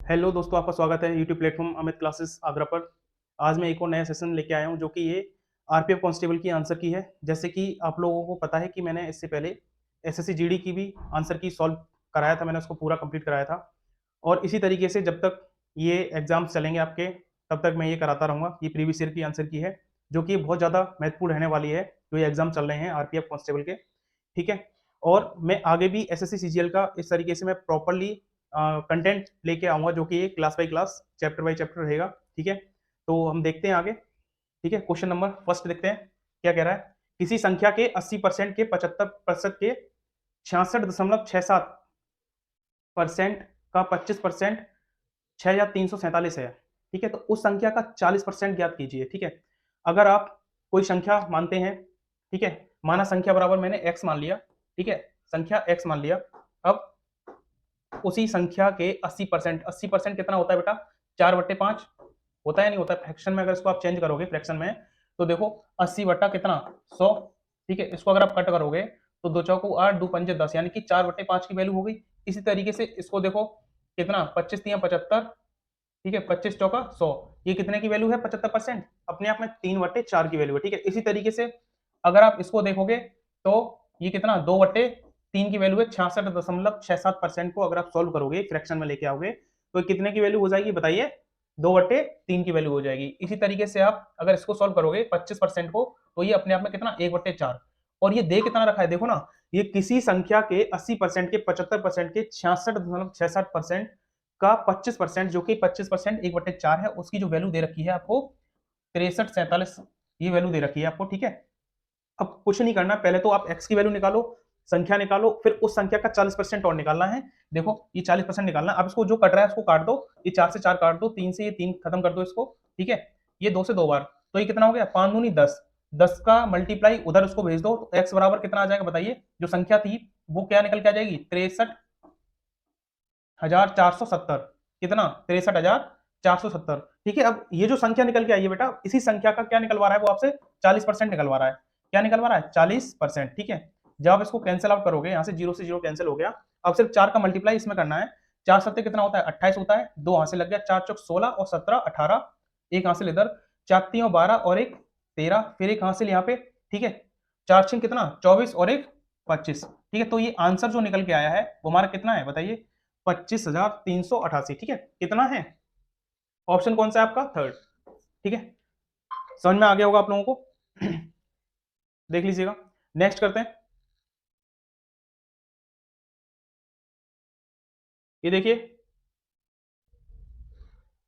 Hello दोस्तों, आपका स्वागत है YouTube platform Amit classes Agra पर। आज मैं एक और नया सेशन लेके आया हूँ जो कि ये आरपीएफ कांस्टेबल की आंसर की है। जैसे कि आप लोगों को पता है कि मैंने इससे पहले एसएससी जीडी की भी आंसर की सॉल्व कराया था, मैंने उसको पूरा कंप्लीट कराया था। और इसी तरीके से जब तक ये एग्जाम्स चलेंगे आपके, तब तक मैं ये कराता रहूँगा। ये प्रीवियस ईयर की आंसर की है जो कि बहुत ज़्यादा महत्वपूर्ण रहने वाली है जो ये एग्जाम चल रहे हैं आरपीएफ कांस्टेबल के। ठीक है। और मैं आगे भी एसएससी सीजीएल का इस तरीके से मैं प्रॉपर्ली कंटेंट लेके आऊंगा जो कि class by class chapter by chapter रहेगा। ठीक है, तो हम देखते हैं आगे। ठीक है, क्वेश्चन नंबर फर्स्ट देखते हैं क्या कह रहा है। किसी संख्या के 80% के 75% के 66.67% का 25% 6,347 है। ठीक है, तो उस संख्या का 40% ज्ञात कीजिए। ठीक है, अगर आप कोई संख्या मानते हैं, ठीक है, माना संख्या बराबर मैंने x मान लिया। ठीक है, संख्या x मान लिया। अब उसी संख्या के 80%, 80% कितना होता है बेटा? 4/5 होता है, नहीं होता है? फ्रैक्शन में अगर इसको आप चेंज करोगे फ्रैक्शन में, तो देखो 80 बटा कितना 100। ठीक है, इसको अगर आप कट करोगे तो 2 चौको 8, 2 पंजे 10, यानी कि 4/5 की वैल्यू हो गई। इसी तरीके से इसको देखो कितना 25 तियां 75। ठीक है, 25 चौका 100, ये कितने की वैल्यू है? 75%। अपने आप में 3/4 की वैल्यू है। ठीक है, इसी तरीके से अगर आप इसको देखोगे तो ये कितना 2/3 की वैल्यू है। 66.67% को अगर आप सॉल्व करोगे फ्रैक्शन में लेके आओगे तो कितने की वैल्यू हो जाएगी बताइए? 2/3 की वैल्यू हो जाएगी। इसी तरीके से आप अगर इसको सॉल्व करोगे 25% को, तो ये अपने आप में कितना 1/4। और ये दे कितना रखा है देखो ना, ये किसी संख्या के 80% के 75% के 66.67% का 25%, जो कि 25% 1/4 है, उसकी जो वैल्यू दे रखी है आपको 6347, ये वैल्यू दे रखी है आपको। ठीक है, अब कुछ नहीं करना, पहले तो आप x की वैल्यू निकालो, संख्या निकालो, फिर उस संख्या का 40% और निकालना है। देखो ये 40% निकालना। अब इसको जो कट रहा है उसको काट दो, ये 4 से 4 काट दो, 3 से ये 3 खत्म कर दो इसको। ठीक है, ये 2 से 2 बार, तो ये कितना हो गया 5 दूनी 10। 10 का मल्टीप्लाई उधर उसको भेज दो, तो x बराबर कितना आ जाएगा बताइए? जो संख्या थी वो क्या निकल के आ जाएगी? 63,470। कितना? 63,470। ठीक है, अब ये जो संख्या निकल के आई है बेटा, इसी संख्या का क्या निकलवा रहा है वो आपसे? 40% निकलवा रहा है। क्या निकलवा रहा है? 40%। ठीक है, जब आप इसको कैंसिल आउट करोगे, यहां से 0 से 0 कैंसिल हो गया। अब सिर्फ 4 का मल्टीप्लाई इसमें करना है। 4 सत्ते कितना होता है? 28 होता है। 2 हाथ से लग गया, 4 चौक 16 और 17 18, एक हासिल इधर, 4 3 12 और एक 13, फिर एक हासिल यहाँ पे। ठीक है, 4 6 कितना 24 और एक 25। ठीक है, तो ये आंसर जो निकल के आया है वो हमारा कितना है बताइए? 25,388। ठीक है, कितना है? ऑप्शन कौन सा है आपका? थर्ड। ठीक है, समझ में आ गया होगा आप लोगों को। देख लीजिएगा, नेक्स्ट करते हैं। ये देखिए,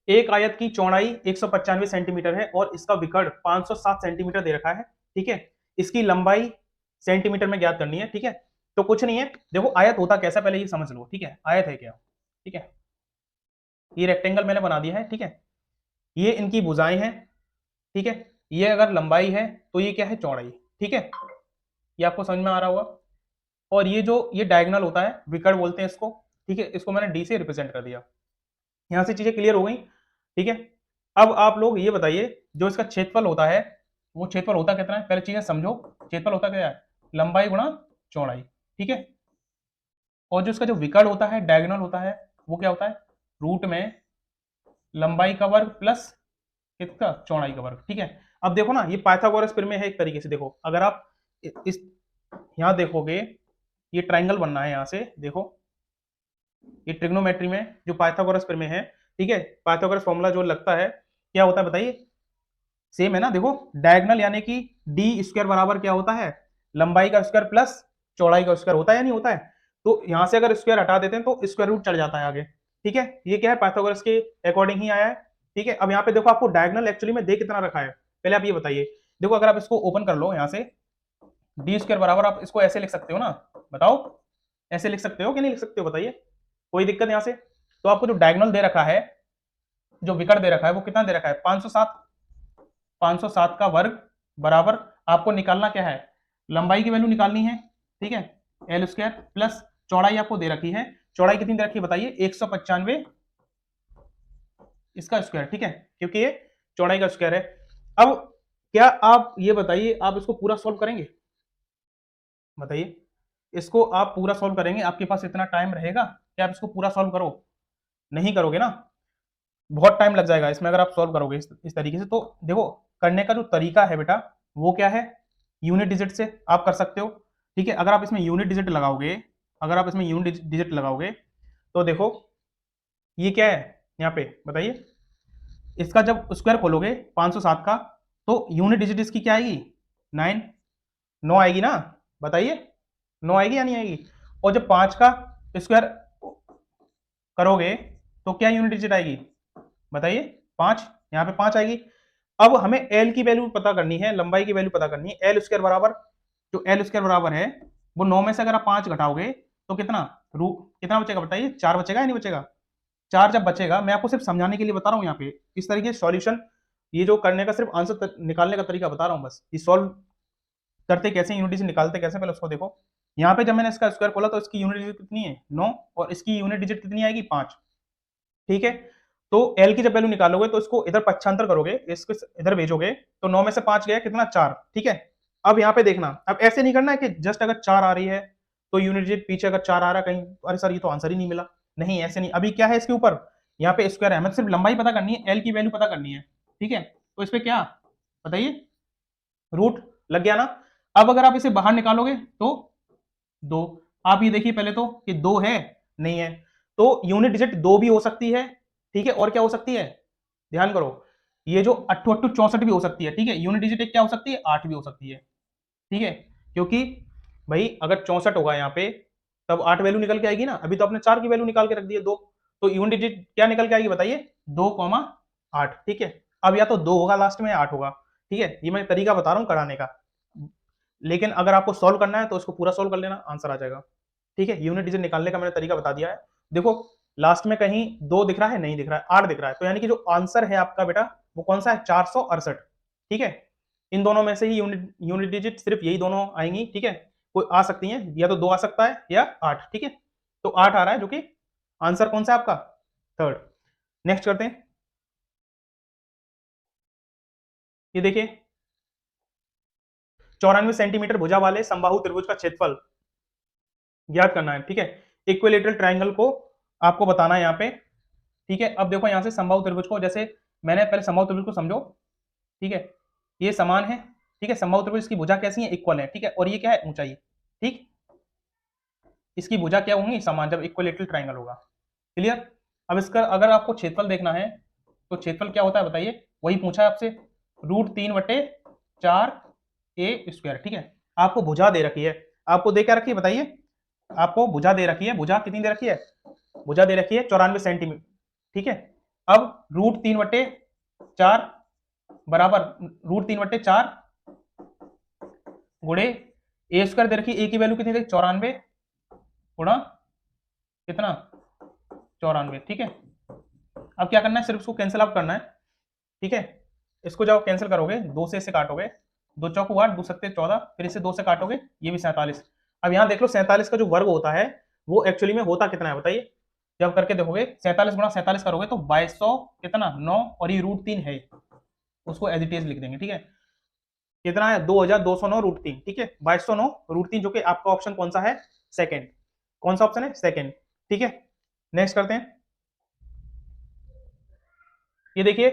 एक आयत की चौड़ाई 195 सेंटीमीटर है और इसका विकर्ण 507 सेंटीमीटर दे रखा है। ठीक है, इसकी लंबाई सेंटीमीटर में ज्ञात करनी है। ठीक है, तो कुछ नहीं है, देखो आयत होता कैसा पहले ये समझ लो। ठीक है, आयत है क्या? ठीक है, ये रेक्टेंगल मैंने बना दिया है। ठीक है, ये इनकी भुजाएं हैं। ठीक है, ये अगर लंबाई है तो ये क्या है? चौड़ाई। ठीक है, ये आपको समझ में आ रहा होगा। और ये जो ये डायगोनल होता है, विकर्ण बोलते हैं इसको। ठीक है, इसको मैंने डी से रिप्रेजेंट कर दिया। यहां से चीजें क्लियर हो गई। ठीक है, अब आप लोग ये बताइए, जो इसका क्षेत्रफल होता है वो क्षेत्रफल होता कितना है? पहले चीजें समझो, क्षेत्रफल होता क्या है? लंबाई गुणा चौड़ाई। ठीक है, और जो इसका जो विकर्ण होता है, डायगोनल होता है, वो क्या होता है? रूट में लंबाई का वर्ग प्लस कितना? चौड़ाई का वर्ग। ठीक है, अब देखो ना, ये पाइथागोरस प्रमेय है एक तरीके से। देखो अगर आप इस यहां देखोगे, ये ट्राइंगल बनना है। यहां से देखो, ये ट्रिग्नोमेट्री में जो पाइथागोरस प्रमेय है, ठीक है, पाइथागोरस फॉर्मूला जो लगता है क्या होता है बताइए? सेम है ना। देखो डायगोनल यानी कि डी स्क्वायर बराबर क्या होता है? लंबाई का स्क्वायर प्लस चौड़ाई का स्क्वायर होता है या नहीं होता है? तो यहां से अगर स्क्वायर हटा देते हैं तो स्क्वायर रूट चढ़ जाता है आगे। ठीक है, ये क्या है? पाइथागोरस के अकॉर्डिंग ही आया है। ठीक है, अब यहाँ पे देखो आपको डायगोनल एक्चुअली में दे कितना रखा है, पहले आप ये बताइए। देखो अगर आप इसको ओपन कर लो यहाँ से, डी स्क्वायर बराबर आप इसको ऐसे लिख सकते हो ना? बताओ, ऐसे लिख सकते हो कि नहीं लिख सकते हो बताइए? कोई दिक्कत यहाँ से? तो आपको जो डायगोनल दे रखा है, जो विकर्ण दे रखा है, वो कितना दे रखा है? 507। 507 का वर्ग बराबर आपको निकालना क्या है? लंबाई की वैल्यू निकालनी है। ठीक है, एल स्क्वायर प्लस चौड़ाई आपको दे रखी है। चौड़ाई कितनी दे रखी है बताइए? 195 इसका स्क्वायर। ठीक है, क्योंकि ये चौड़ाई का स्क्वायर है। अब क्या आप ये बताइए, आप इसको पूरा सॉल्व करेंगे? बताइए, इसको आप पूरा सॉल्व करेंगे? आपके पास इतना टाइम रहेगा कि आप इसको पूरा सॉल्व करो? नहीं करोगे ना। बहुत टाइम लग जाएगा इसमें अगर आप सॉल्व करोगे इस तरीके से। तो देखो करने का जो तरीका है बेटा वो क्या है, यूनिट डिजिट से आप कर सकते हो। ठीक है, अगर आप इसमें यूनिट डिजिट लगाओगे, अगर आप इसमें यूनिट डिजिट लगाओगे तो देखो ये क्या है यहाँ पे बताइए, इसका जब स्क्वायर खोलोगे 507 का तो यूनिट डिजिट इसकी क्या आएगी, 9, 9 आएगी ना, बताइए 9 आएगी या नहीं आएगी। और जब 5 का स्क्वायर करोगे तो क्या यूनिट डिजिट आएगी बताइए, 5, यहाँ पे 5 आएगी। अब हमें एल की वैल्यू पता करनी है, लंबाई की वैल्यू पता करनी है। एल स्क्वायर बराबर, जो एल स्क्वायर बराबर है वो 9 में से अगर आप 5 घटाओगे तो कितना कितना बचेगा बताइए, 4 बचेगा या नहीं बचेगा। 4 जब बचेगा, मैं आपको सिर्फ समझाने के लिए बता रहा हूँ यहाँ पे, इस तरीके से सॉल्यूशन ये जो करने का सिर्फ आंसर निकालने का तरीका बता रहा हूँ बस। ये सॉल्व करते कैसे, यूनिट डिजिट निकालते कैसे, पहले उसको देखो। यहाँ पे जब मैंने इसका स्क्वायर खोला तो इसकी यूनिट डिजिट कितनी है 9, और इसकी यूनिट डिजिट कितनी आएगी 5। ठीक है, तो एल की जब वैल्यू निकालोगे तो इसको इधर पक्षांतर करोगे, इसको इधर भेजोगे तो 9 में से 5 गया कितना 4। ठीक है, अब यहाँ पे देखना, अब ऐसे नहीं करना है कि जस्ट अगर 4 आ रही है तो यूनिट डिजिट पीछे अगर 4 आ रहा है कहीं, अरे सर ये तो आंसर ही नहीं मिला, नहीं ऐसे नहीं। अभी क्या है इसके ऊपर, यहाँ पे स्क्वायर है, हमें सिर्फ लंबाई पता करनी है, एल की वैल्यू पता करनी है। ठीक है, तो इस पे क्या बताइए, रूट लग गया ना। अब अगर आप इसे बाहर निकालोगे तो 2, आप ये देखिए पहले तो कि 2 है नहीं है, तो यूनिट डिजिट 2 भी हो सकती है। ठीक है, और क्या हो सकती है, ध्यान करो, ये जो 8 8 64 भी हो सकती है। ठीक है, यूनिट डिजिट एक क्या हो सकती है, 8 भी हो सकती है। ठीक है, क्योंकि भाई अगर 64 होगा यहाँ पे तब 8 वैल्यू निकल के आएगी ना, अभी तो आपने 4 की वैल्यू निकाल के रख दी है 2, तो यूनिट डिजिट क्या निकल के आएगी बताइए, 2,8। ठीक है, अब या तो 2 होगा लास्ट में या 8 होगा। ठीक है, ये मैं तरीका बता रहा हूँ कराने का, लेकिन अगर आपको सॉल्व करना है तो इसको पूरा सॉल्व कर लेना, आंसर आ जाएगा। ठीक है, यूनिट डिजिट निकालने का मैंने तरीका बता दिया है। देखो लास्ट में कहीं 2 दिख रहा है, नहीं दिख रहा है, 8 दिख रहा है, तो यानी कि जो आंसर है आपका बेटा वो कौन सा है, 468। ठीक है, इन दोनों में से ही यूनिट डिजिट सिर्फ यही दोनों आएंगी। ठीक है, कोई आ सकती है, या तो 2 आ सकता है या 8। ठीक है, तो 8 आ रहा है जो कि आंसर कौन सा है आपका, थर्ड। नेक्स्ट करते हैं, ये देखिए 94 सेंटीमीटर भुजा वाले समबाहु त्रिभुज का क्षेत्रफल ज्ञात करना है। ठीक है, इक्विलेटरल ट्रायंगल को आपको बताना है यहाँ पे। ठीक है, अब देखो यहाँ से समबाहु त्रिभुज को, जैसे मैंने पहले समबाहु त्रिभुज को समझो। ठीक है, ये समान है। ठीक है, समबाहु त्रिभुज की भुजा कैसी है, इक्वल है। ठीक है, और ये क्या है, ऊंचाई। ठीक, इसकी भुजा क्या होंगी, समान, जब इक्विलेटरल ट्रायंगल होगा। क्लियर। अब इसका अगर आपको क्षेत्रफल देखना है तो क्षेत्रफल क्या होता है बताइए, वही पूछा है आपसे, √3/4a²। ठीक है, आपको भुजा दे रखी है, आपको दे क्या रखी है बताइए, आपको भुजा दे रखी है, भुजा कितनी दे रखी है, भुजा दे रखी है 94 सेंटीमीटर। ठीक है, अब √3/4 बराबर √3/4 गुणे a² दे रखी है, a की वैल्यू कितनी थी 94 गुणा कितना 94। ठीक है, अब क्या करना है, सिर्फ इसको कैंसिल आउट करना है। ठीक है, इसको जब कैंसिल करोगे 2 से इसे काटोगे, 2 चौको 8, 2 सत्ते 14, फिर इसे 2 से काटोगे, ये भी 47। अब यहाँ देख लो 47 का जो वर्ग होता है वो एक्चुअली में होता कितना है बताइए, जब करके देखोगे 47 गुणा 47 करोगे तो 2200 कितना 9, और ये √3 है, उसको एज इट इज लिख देंगे। ठीक है, कितना है 2209 √3। ठीक है, 2209 √3, जो कि आपका ऑप्शन कौन सा है, सेकंड। कौन सा ऑप्शन है, सेकंड। ठीक है, नेक्स्ट करते हैं, ये देखिए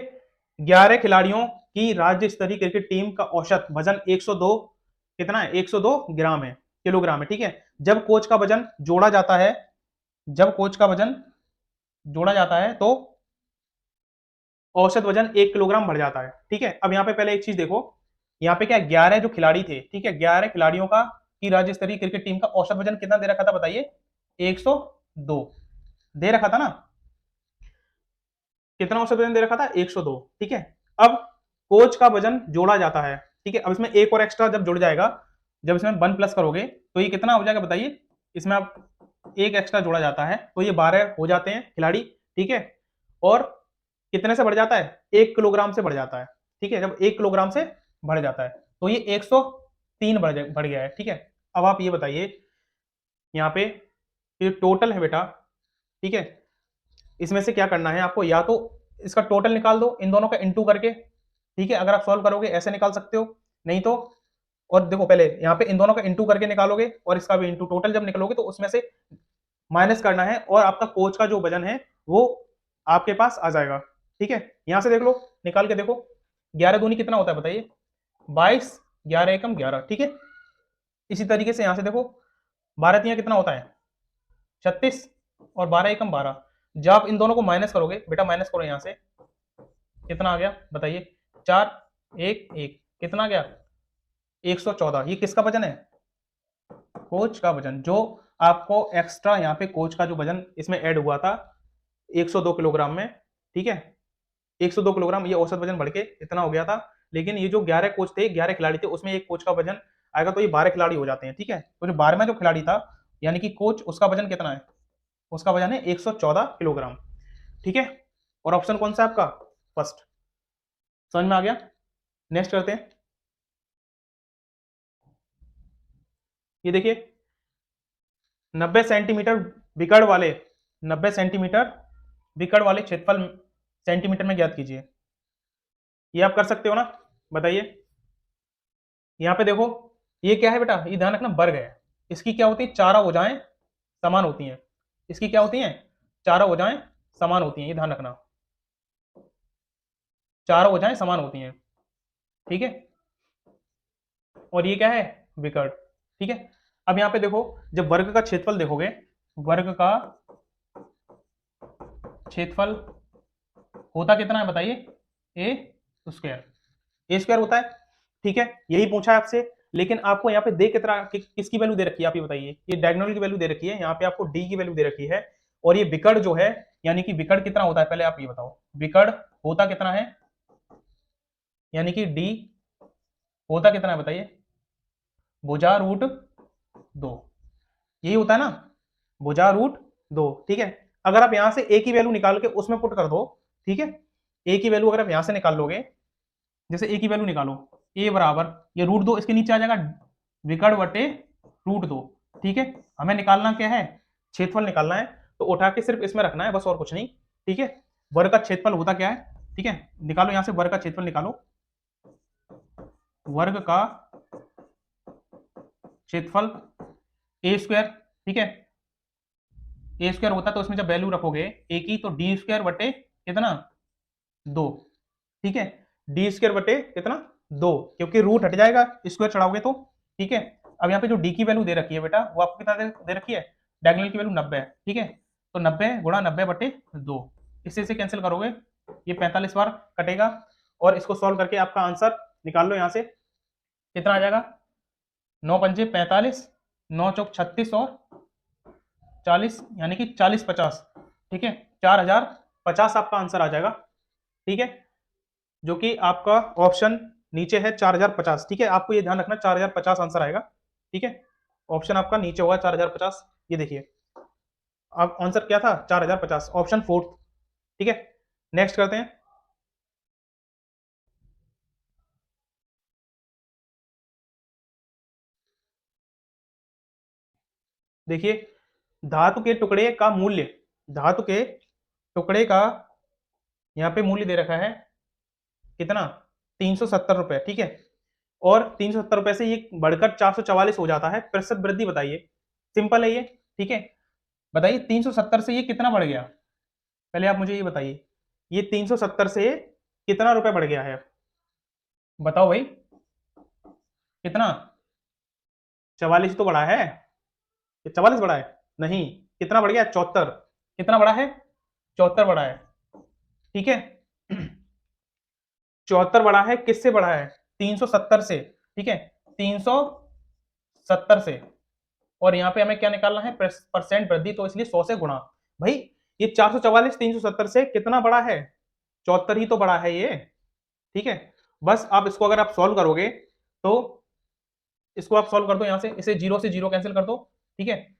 11 खिलाड़ियों की राज्य स्तरीय क्रिकेट टीम का औसत वजन 102 कितना है, 102 ग्राम है, किलोग्राम है। ठीक है, जब कोच का वजन जोड़ा जाता है, जब कोच का वजन जोड़ा जाता है तो औसत वजन 1 किलोग्राम बढ़ जाता है। ठीक है, अब यहाँ पे पहले एक चीज देखो, यहाँ पे क्या 11 जो खिलाड़ी थे, ठीक है, 11 खिलाड़ियों का की राज्य स्तरीय क्रिकेट टीम का औसत वजन कितना दे रखा था बताइए, 102 दे रखा था ना, कितना औसत वजन दे रखा था 102। ठीक है, अब कोच का वजन जोड़ा जाता है। ठीक है, अब इसमें एक और एक्स्ट्रा जब जुड़ जाएगा, जब इसमें 1 प्लस करोगे तो ये कितना हो जाएगा बताइए, इसमें आप एक एक्स्ट्रा जोड़ा जाता है तो ये 12 हो जाते हैं खिलाड़ी। ठीक है, और कितने से बढ़ जाता है, 1 किलोग्राम से बढ़ जाता है। ठीक है, जब 1 किलोग्राम से बढ़ जाता है तो ये 103 बढ़ गया है। ठीक है, अब आप ये बताइए यहाँ पे ये टोटल है बेटा। ठीक है, इसमें से क्या करना है आपको, या तो इसका टोटल निकाल दो इन दोनों का इंटू करके। ठीक है, अगर आप सॉल्व करोगे ऐसे निकाल सकते हो, नहीं तो, और देखो पहले यहाँ पे इन दोनों का इंटू करके निकालोगे और इसका भी इंटू, टोटल जब निकलोगे तो उसमें से माइनस करना है और आपका कोच का जो वजन है वो आपके पास आ जाएगा। ठीक है, यहां से देख लो, निकाल के देखो, 11 दूनी कितना होता है बताइए, 22, 11 एकम 11, ठीक है। इसी तरीके से यहां से देखो, 12 तियां कितना होता है 36, और 12 एकम 12। जब आप इन दोनों को माइनस करोगे, बेटा माइनस करो यहां से, कितना आ गया बताइए, 4, 1, 1, कितना आ गया 114। ये किसका वजन है, कोच का वजन, जो आपको एक्स्ट्रा यहाँ पे कोच का जो वजन इसमें ऐड हुआ था 102 किलोग्राम में, ठीक है, 102 किलोग्राम, ये औसत वजन बढ़ के इतना हो गया था। लेकिन ये जो 11 कोच थे, 11 खिलाड़ी थे, उसमें एक कोच का वजन आएगा तो ये 12 खिलाड़ी हो जाते हैं, ठीक है। तो जो 12वां जो खिलाड़ी था यानी कि कोच, उसका वजन कितना है, उसका वजन है 114 किलोग्राम, ठीक है। और ऑप्शन कौन सा है आपका, फर्स्ट। समझ में आ गया। नेक्स्ट करते हैं, ये देखिए 90 सेंटीमीटर विकर्ण वाले, 90 सेंटीमीटर विकर्ण वाले क्षेत्रफल सेंटीमीटर में ज्ञात कीजिए। ये आप कर सकते हो ना, बताइए। यहाँ पे देखो, ये क्या है बेटा, ये ध्यान रखना, वर्ग है। इसकी क्या होती है, चारों भुजाएं समान होती हैं। इसकी क्या होती हैं, चारों भुजाएं समान होती हैं, ये ध्यान रखना, चारों भुजाएं समान होती हैं, ठीक है। और ये क्या है, विकर्ण, ठीक है। अब यहाँ पे देखो, जब वर्ग का क्षेत्रफल देखोगे, वर्ग का क्षेत्रफल होता कितना है बताइए, ए स्क्वायर, ए स्क्वायर होता है, ठीक है। यही पूछा है आपसे, लेकिन आपको यहाँ पे दे कितना किसकी वैल्यू दे रखी है आप ये बताइए। ये डायगोनल की वैल्यू दे रखी है, यहाँ पे आपको डी की वैल्यू दे रखी है। और ये विकर्ण जो है, यानी कि विकर्ण कितना होता है पहले आप ये बताओ, विकर्ण होता कितना है, यानी कि डी होता कितना है बताइए, भुजा रूट 2, यही होता है ना, भुजा रूट 2, ठीक है। अगर आप यहां से ए की वैल्यू निकाल के उसमें पुट कर दो, ठीक है, ए की वैल्यू अगर आप यहां से निकाल लोगे, जैसे ए की वैल्यू निकालो, ए बराबर ये रूट 2, इसके नीचे आ जाएगा विकर्ण बटे रूट 2, ठीक है। हमें निकालना क्या है, क्षेत्रफल निकालना है, तो उठा के सिर्फ इसमें रखना है बस, और कुछ नहीं, ठीक है। वर्ग का क्षेत्रफल होता क्या है, ठीक है, निकालो यहां से वर्ग का क्षेत्रफल निकालो, वर्ग का क्षेत्रफल ए स्क्वायर, ठीक है, ए स्क्वायर होता है, तो इसमें जब वैल्यू रखोगे ए की, तो डी स्क्वायर बटे कितना 2, ठीक है, डी स्क्वायर बटे कितना 2, क्योंकि रूट हट जाएगा स्क्वायर चढ़ाओगे तो, ठीक है। अब यहाँ पे जो डी की वैल्यू दे रखी है बेटा, वो आपको कितना दे रखी है, डायगोनल की वैल्यू 90 है, ठीक है। तो 90 गुणा 90 बटे 2, इससे इसे कैंसिल करोगे, ये 45 बार कटेगा, और इसको सॉल्व करके आपका आंसर निकाल लो यहाँ से, कितना आ जाएगा, 9 पंजे 45, 9 चौक 36, और 40, यानी कि 40 50, ठीक है, 4050 आपका आंसर आ जाएगा, ठीक है, जो कि आपका ऑप्शन नीचे है 4050, ठीक है। आपको ये ध्यान रखना 4050 आंसर आएगा, ठीक है, ऑप्शन आपका नीचे होगा 4050, ये देखिए अब आंसर क्या था 4050, ऑप्शन फोर्थ, ठीक है। नेक्स्ट करते हैं, देखिए धातु के टुकड़े का मूल्य, धातु के टुकड़े का यहाँ पे मूल्य दे रखा है कितना, 370 रुपए, ठीक है। और 370 रुपए से ये बढ़कर 444 हो जाता है, प्रतिशत वृद्धि बताइए, सिंपल है ये, ठीक है। बताइए 370 से ये कितना बढ़ गया, पहले आप मुझे ये बताइए, ये 370 से कितना रुपए बढ़ गया है, बताओ भाई, कितना, 44 तो बढ़ा है, 44 बढ़ा है, नहीं, कितना बढ़ गया, 74, कितना बढ़ा है, 74 बढ़ा है, ठीक है। 74 बढ़ा है, किससे बढ़ा है, 370 से, ठीक है, 370 से। और यहाँ पे हमें क्या निकालना है, परसेंट वृद्धि, तो इसलिए 100 से गुणा। भाई ये 444 370 से कितना बड़ा है, 74 ही तो बड़ा है ये, ठीक है। बस आप इसको अगर आप सॉल्व करोगे, तो इसको आप सॉल्व कर दो यहां से जीरो कैंसिल कर दो, ठीक है।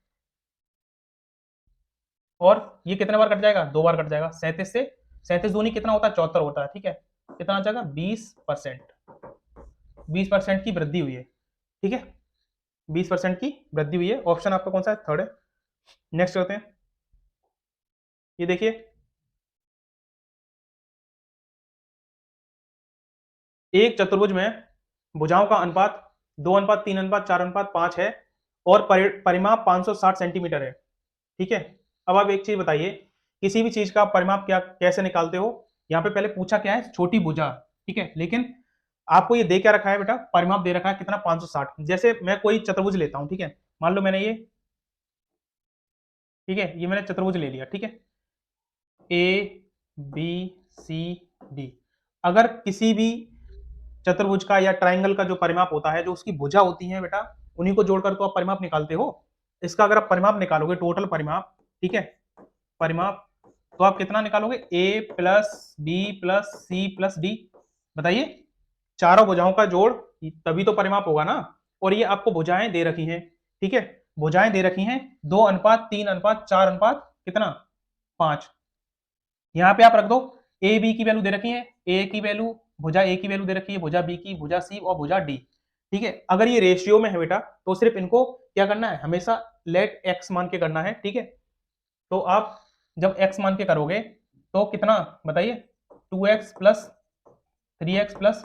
और ये कितने बार कट जाएगा, 2 बार कट जाएगा, 37 से, 37 दूनी कितना होता है 74 होता है, ठीक है। कितना आ जाएगा 20%, 20% की वृद्धि हुई है, ठीक है, 20% की वृद्धि हुई है, ऑप्शन आपका कौन सा है, थर्ड है। नेक्स्ट करते हैं, ये देखिए एक चतुर्भुज में भुजाओं का अनुपात 2:3, 4:5 है, और परिमाप 560 सेंटीमीटर है, ठीक है। अब आप एक चीज बताइए, किसी भी चीज का परिमाप क्या कैसे निकालते हो, यहाँ पे पहले पूछा क्या है, छोटी भुजा, ठीक है, लेकिन आपको ये दे क्या रखा है बेटा, परिमाप दे रखा है कितना, 560। जैसे मैं कोई चतुर्भुज लेता हूं, ठीक है, मान लो मैंने ये, ठीक है, ये मैंने चतुर्भुज ले लिया, ठीक है, ए बी सी डी। अगर किसी भी चतुर्भुज का या ट्राइंगल का जो परिमाप होता है, जो उसकी भुजा होती है बेटा, उन्हीं को जोड़कर तो आप परिमाप निकालते हो। इसका अगर आप परिमाप निकालोगे, टोटल परिमाप, ठीक है, परिमाप, तो आप कितना निकालोगे, A plus B plus C plus D. बताइए, चारों भुजाओं का जोड़, तभी तो परिमाप होगा ना। और ये आपको भुजाएं दे रखी हैं, ठीक है, भुजाएं दे रखी हैं 2:3:4 कितना, 5। यहाँ पे आप रख दो, ए बी की वैल्यू दे रखी है, ए की वैल्यू, भुजा ए की वैल्यू दे रखी है, भुजा बी की, भुजा सी और भुजा डी, ठीक है। अगर ये रेशियो में है बेटा, तो सिर्फ इनको क्या करना है, हमेशा लेट एक्स मान के करना है, ठीक है। तो आप जब एक्स मान के करोगे तो कितना, बताइए, 2x plus 3x plus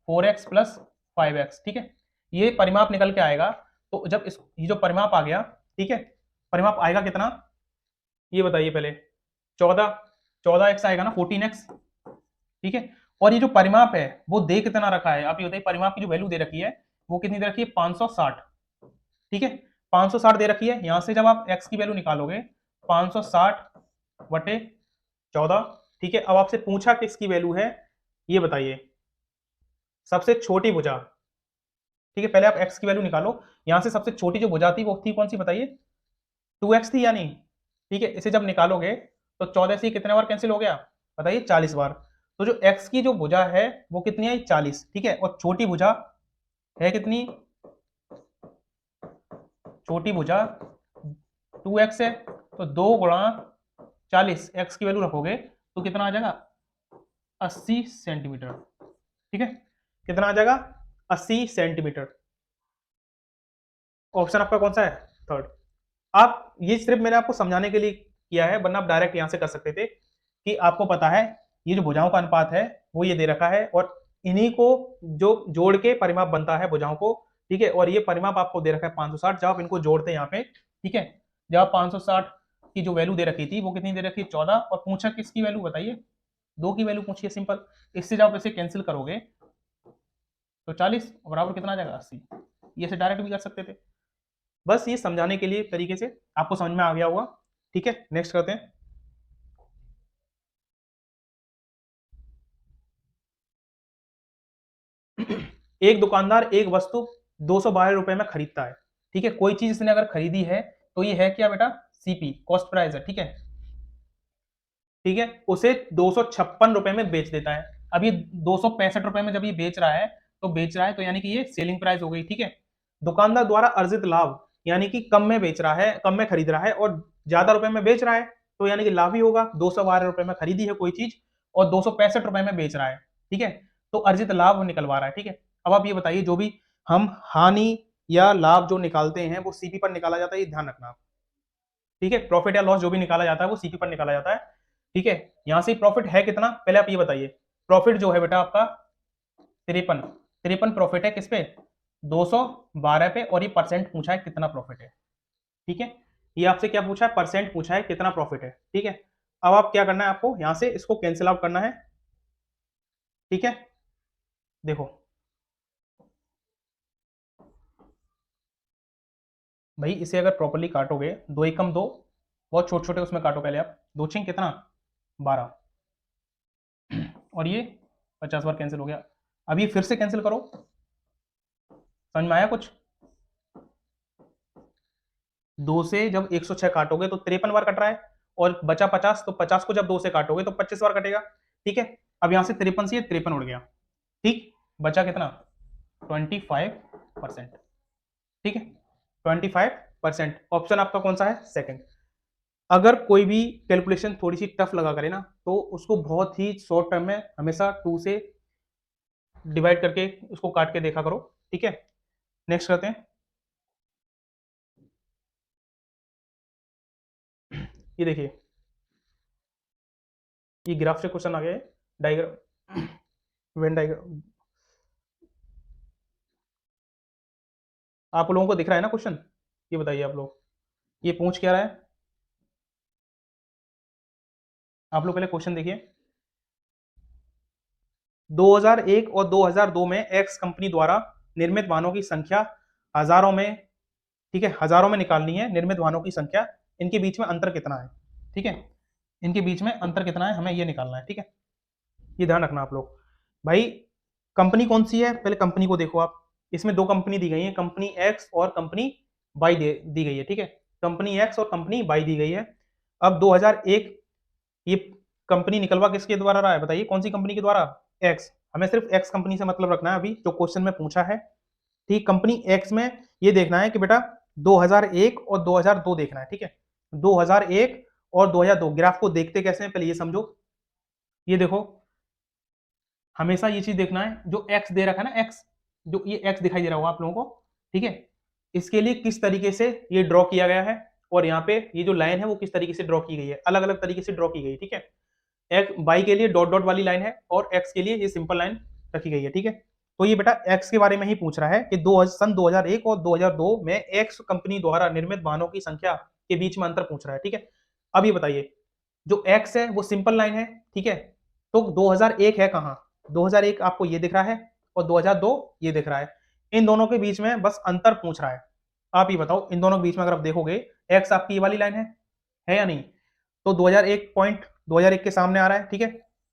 4x plus 5x, ठीक है, ये परिमाप निकल के आएगा। तो जब इस, ये जो परिमाप आ गया, ठीक है, परिमाप आएगा कितना, ये बताइए पहले, 14x आएगा ना, 14x, ठीक है। और ये जो परिमाप है वो दे कितना रखा है, आप ये बताइए, परिमाप की जो वैल्यू दे रखी है वो कितनी दे रखी है, 560, ठीक है, 560 दे रखी है। यहां से जब आप x की वैल्यू निकालोगे, 560/14, ठीक है। अब आपसे पूछा किसकी वैल्यू है, ये बताइए, सबसे छोटी भुजा, ठीक है, पहले आप x की वैल्यू निकालो। यहां से सबसे छोटी जो भुजा थी वो थी कौन सी, बताइए, 2x थी या नहीं, ठीक है। इसे जब निकालोगे तो 14 से कितने बार कैंसिल हो गया, बताइए, 40 बार। तो जो x की जो भुजा है वो कितनी आई, 40, ठीक है। और छोटी भुजा है कितनी, छोटी भुजा 2x है, तो 2 × 40, x की वैल्यू रखोगे तो कितना आ जाएगा, 80 सेंटीमीटर, ठीक है। कितना आ जाएगा, 80 सेंटीमीटर। ऑप्शन आपका कौन सा है, थर्ड। आप ये सिर्फ मैंने आपको समझाने के लिए किया है, वरना आप डायरेक्ट यहां से कर सकते थे कि आपको पता है ये जो भुजाओं का अनुपात है वो ये दे रखा है, और इन्हीं को जो जोड़ के परिमाप बनता है भुजाओं को, ठीक है। और ये परिमाप आपको दे रखा है 560। जब आप इनको जोड़ते हैं यहाँ पे, ठीक है, जब आप 560 की जो वैल्यू दे रखी थी वो कितनी दे रखी है, 14, और पूछा किसकी वैल्यू, बताइए, 2 की वैल्यू पूछिए, सिंपल। इससे जब आप इसे कैंसिल करोगे तो 40 बराबर कितना आ जाएगा, 80। ये से डायरेक्ट भी कर सकते थे, बस ये समझाने के लिए तरीके से आपको समझ में आ गया होगा, ठीक है। नेक्स्ट करते हैं। एक दुकानदार एक वस्तु 212 रुपए में खरीदता है, ठीक है। कोई चीज इसने अगर खरीदी है तो ये है क्या बेटा, सीपी, कॉस्ट प्राइस है, ठीक है, ठीक है। उसे 256 रुपए में बेच देता है। अब ये 265 रुपए में जब ये बेच रहा है, तो बेच रहा है तो यानी कि ये सेलिंग प्राइस हो गई, ठीक है। दुकानदार द्वारा अर्जित लाभ, यानी कि कम में बेच रहा है, कम में खरीद रहा है और ज्यादा रुपए में बेच रहा है, तो यानी कि लाभ ही होगा। 212 रुपए में खरीदी है कोई चीज और 265 रुपए में बेच रहा है, ठीक है, तो अर्जित लाभ निकलवा रहा है, ठीक है। अब आप ये बताइए, जो भी हम हानि या लाभ जो निकालते हैं वो सीपी पर निकाला जाता है, ये ध्यान रखना, ठीक है। प्रॉफिट या लॉस जो भी निकाला जाता है वो सीपी पर निकाला जाता है, ठीक है। यहां से प्रॉफिट है कितना, पहले आप ये बताइए। प्रॉफिट जो है बेटा आपका 53, 53 प्रॉफिट है किस पे, 212 पे, और ये परसेंट पूछा है कितना प्रॉफिट है, ठीक है। ये आपसे क्या पूछा है, परसेंट पूछा है, कितना प्रॉफिट है, ठीक है। अब आप क्या करना है, आपको यहां से इसको कैंसिल आउट करना है, ठीक है। देखो भाई, इसे अगर प्रॉपर्ली काटोगे, 2 × 2, बहुत छोटे छोटे उसमें काटो पहले आप, 2×6 कितना, 12, और ये 50 बार कैंसिल हो गया। अब ये फिर से कैंसिल करो, समझ में आया कुछ, 2 से जब 106 काटोगे तो 53 बार कट रहा है, और बचा 50, तो 50 को जब 2 से काटोगे तो 25 बार कटेगा, ठीक है। अब यहां से 53 से 53 उड़ गया, ठीक, बचा कितना, 25%, ठीक है, 25%। ऑप्शन आपका कौन सा है, सेकंड। अगर कोई भी कैलकुलेशन थोड़ी सी टफ लगा करे ना, तो उसको बहुत ही शॉर्ट टर्म में हमेशा 2 से डिवाइड करके उसको काट के देखा करो, ठीक है। नेक्स्ट करते हैं। ये देखिए, ये ग्राफ से क्वेश्चन आ गया है, डायग्राम, वेन डायग्राम। आप लोगों को दिख रहा है ना क्वेश्चन, ये बताइए आप लोग, ये पूछ क्या रहा है, आप लोग पहले क्वेश्चन देखिए। 2001 और 2002 में एक्स कंपनी द्वारा निर्मित वाहनों की संख्या हजारों में, ठीक है, हजारों में निकालनी है निर्मित वाहनों की संख्या, इनके बीच में अंतर कितना है, ठीक है, इनके बीच में अंतर कितना है हमें ये निकालना है, ठीक है, ये ध्यान रखना आप लोग। भाई कंपनी कौन सी है, पहले कंपनी को देखो आप, इसमें दो कंपनी दी गई है, कंपनी एक्स और कंपनी वाई दी गई है, ठीक है, कंपनी एक्स और कंपनी वाई दी गई है। अब 2001 ये कंपनी निकलवा किसके द्वारा रहा है बताइए, कौन सी कंपनी के द्वारा, एक्स, हमें सिर्फ एक्स कंपनी से मतलब रखना है अभी जो क्वेश्चन में पूछा है, ठीक, कंपनी एक्स में ये देखना है कि बेटा 2001 और 2002 देखना है, ठीक है, 2001 और 2002 ग्राफ को देखते कैसे हैं पहले ये समझो, ये देखो हमेशा ये चीज देखना है जो एक्स दे रखा है ना, एक्स, जो ये एक्स दिखाई दे रहा होगा आप लोगों को, ठीक है, इसके लिए किस तरीके से ये ड्रॉ किया गया है, और यहाँ पे ये जो लाइन है वो किस तरीके से ड्रॉ की गई है, अलग अलग तरीके से ड्रॉ की गई है, ठीक है, एक्स बाई के लिए डॉट डॉट वाली लाइन है और एक्स के लिए ये सिंपल लाइन रखी गई है, ठीक है, तो ये बेटा एक्स के बारे में ही पूछ रहा है कि सन 2001 और 2002 में एक्स कंपनी द्वारा निर्मित वाहनों की संख्या के बीच में अंतर पूछ रहा है, ठीक है। अब ये बताइए जो एक्स है वो सिंपल लाइन है, ठीक है, तो 2001 है कहाँ, 2001 आपको ये दिख रहा है और 2002 ये दिख रहा है, इन दोनों के बीच में बस अंतर पूछ रहा है। आप ये बताओ इन दोनों के बीच में अगर आप देखोगे एक्स आपकी ये वाली लाइन है या नहीं, तो 2001 के सामने आ रहा है, ठीक है,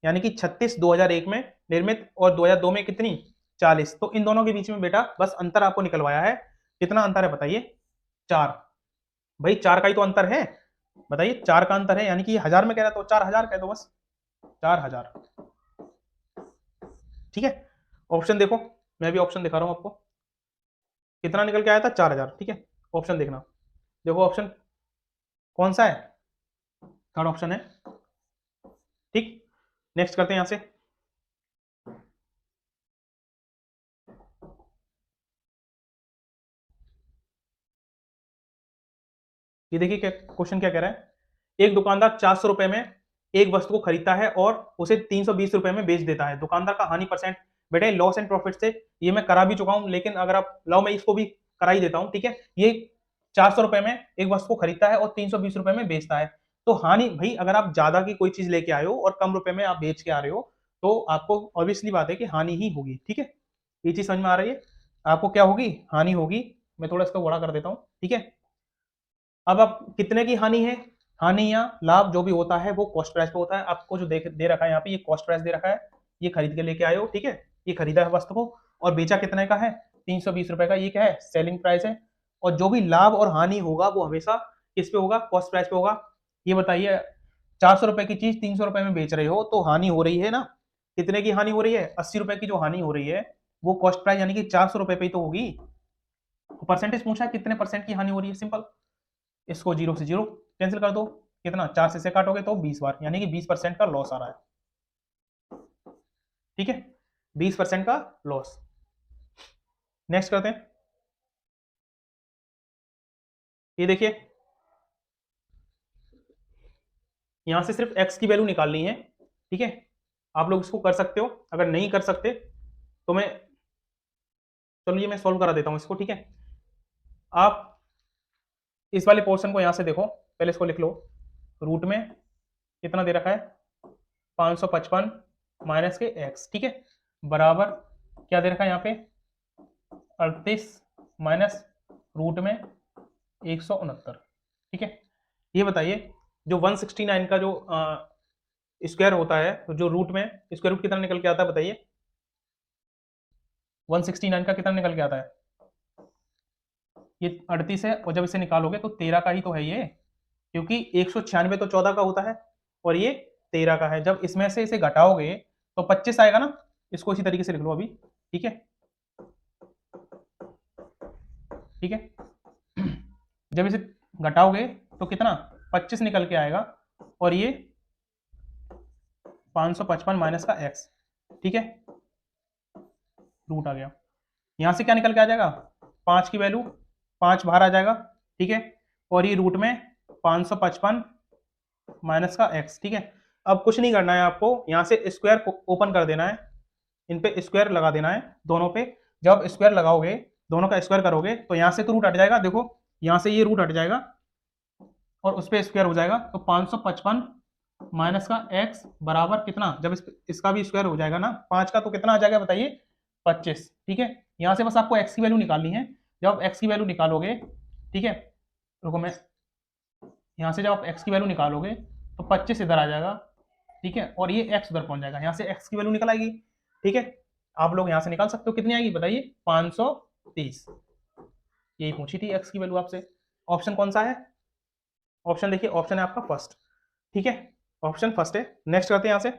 यानी कि 36 2001 में निर्मित और 2002 में कितनी 40, तो इन दोनों के बीच में बेटा बस अंतर आपको निकलवाया है, कितना अंतर है बताइए, 4, भाई 4 का ही तो अंतर है, बताइए 4 का अंतर है, यानी कि 1000 में कह रहा है तो 4000 कह दो बस, 4000, ठीक है। ऑप्शन देखो, मैं भी ऑप्शन दिखा रहा हूं आपको, कितना निकल के आया था 4000, ठीक है, ऑप्शन देखना, देखो ऑप्शन कौन सा है, थर्ड ऑप्शन है, ठीक। नेक्स्ट करते हैं यहां से, ये देखिए क्या क्वेश्चन क्या कह रहा है, एक दुकानदार 400 रुपए में एक वस्तु को खरीदता है और उसे 320 रुपए में बेच देता है, दुकानदार का हानि परसेंट, बेटे लॉस एंड प्रॉफिट से ये मैं करा भी चुका हूं, लेकिन अगर आप लाओ मैं इसको भी करा ही देता हूं, ठीक है, ये 400 रुपए में एक वस्तु को खरीदता है और 320 रुपए में बेचता है, तो हानि भाई अगर आप ज्यादा की कोई चीज लेके आए हो और कम रुपए में आप बेच के आ रहे हो तो आपको ऑब्वियसली बात है कि हानि ही होगी, ठीक है, ये चीज समझ में आ रही है, आपको क्या होगी, हानि होगी, मैं थोड़ा इसको बड़ा कर देता हूं, ठीक है। अब आप कितने की हानि है, हानि या लाभ जो भी होता है वो कॉस्ट प्राइस पे होता है, आपको जो दे रखा है यहाँ पे ये कॉस्ट प्राइस दे रखा है, ये खरीद के लेके आए हो, ठीक है, ये खरीदा है वस्तु को और बेचा कितने का है 320 रुपए का, ये क्या है सेलिंग प्राइस है, और जो भी लाभ और हानि होगा वो हमेशा किस पे होगा, कॉस्ट प्राइस पे होगा। ये बताइए 400 रुपए की चीज 300 रुपए में बेच रहे हो तो हानि हो रही है ना, कितने की हानि हो रही है, 80 रुपए की जो हानि हो रही है वो कॉस्ट प्राइस यानी कि 400 रुपए पे ही तो होगी, परसेंटेज पूछा है कितने परसेंट की हानि हो रही है, सिंपल, इसको 0 से 0 कैंसिल कर दो, कितना 4 से काटोगे तो 20 बार, यानी कि 20% का लॉस आ रहा है, ठीक है, 20% का लॉस। नेक्स्ट करते हैं, ये देखिए यहां से सिर्फ x की वैल्यू निकालनी है, ठीक है, आप लोग इसको कर सकते हो, अगर नहीं कर सकते तो मैं, चलो ये मैं सॉल्व करा देता हूं इसको, ठीक है, आप इस वाले पोर्शन को यहां से देखो, पहले इसको लिख लो, रूट में कितना दे रखा है 555 माइनस के x, ठीक है, बराबर क्या दे रखा है यहाँ पे 38 माइनस रूट में 169, ठीक है, ये बताइए जो 169 का जो स्क्वायर होता है तो जो रूट में स्क्वायर रूट कितना निकल के आता है बताइए, 169 का कितना निकल के आता है, ये 38 है और जब इसे निकालोगे तो 13 का ही तो है ये, क्योंकि 196 तो 14 का होता है और ये 13 का है, जब इसमें से इसे घटाओगे तो 25 आएगा ना, इसको इसी तरीके से लिख लो अभी, ठीक है, ठीक है, जब इसे घटाओगे तो कितना 25 निकल के आएगा और ये 555 माइनस का x, ठीक है, रूट आ गया, यहां से क्या निकल के आ जाएगा 5 की वैल्यू 5 बाहर आ जाएगा, ठीक है, और ये रूट में 555 माइनस का x, ठीक है। अब कुछ नहीं करना है आपको, यहां से स्क्वायर ओपन कर देना है, इन पे स्क्वायर लगा देना है दोनों पे, जब स्क्वायर लगाओगे दोनों का स्क्वायर करोगे तो यहां से तो रूट हट जाएगा, देखो यहां से ये रूट हट जाएगा और उस पर स्क्वायर हो जाएगा, तो 555 माइनस का x बराबर कितना, जब इसका भी स्क्वायर हो जाएगा ना 5 का, तो कितना आ जाएगा बताइए 25। ठीक है, यहां से बस आपको x की वैल्यू निकालनी है। जब आप x की वैल्यू निकालोगे, ठीक है, रुको मैं यहां से जब आप x की वैल्यू निकालोगे तो 25 इधर आ जाएगा। ठीक है, और ये x उधर पहुंच जाएगा, यहां से x की वैल्यू निकल आएगी। ठीक है, आप लोग यहां से निकाल सकते हो, कितनी आएगी बताइए 530। यही पूछी थी x की वैल्यू आपसे। ऑप्शन कौन सा है? ऑप्शन देखिए, ऑप्शन है आपका फर्स्ट। ठीक है, ऑप्शन फर्स्ट है। नेक्स्ट करते हैं यहां से।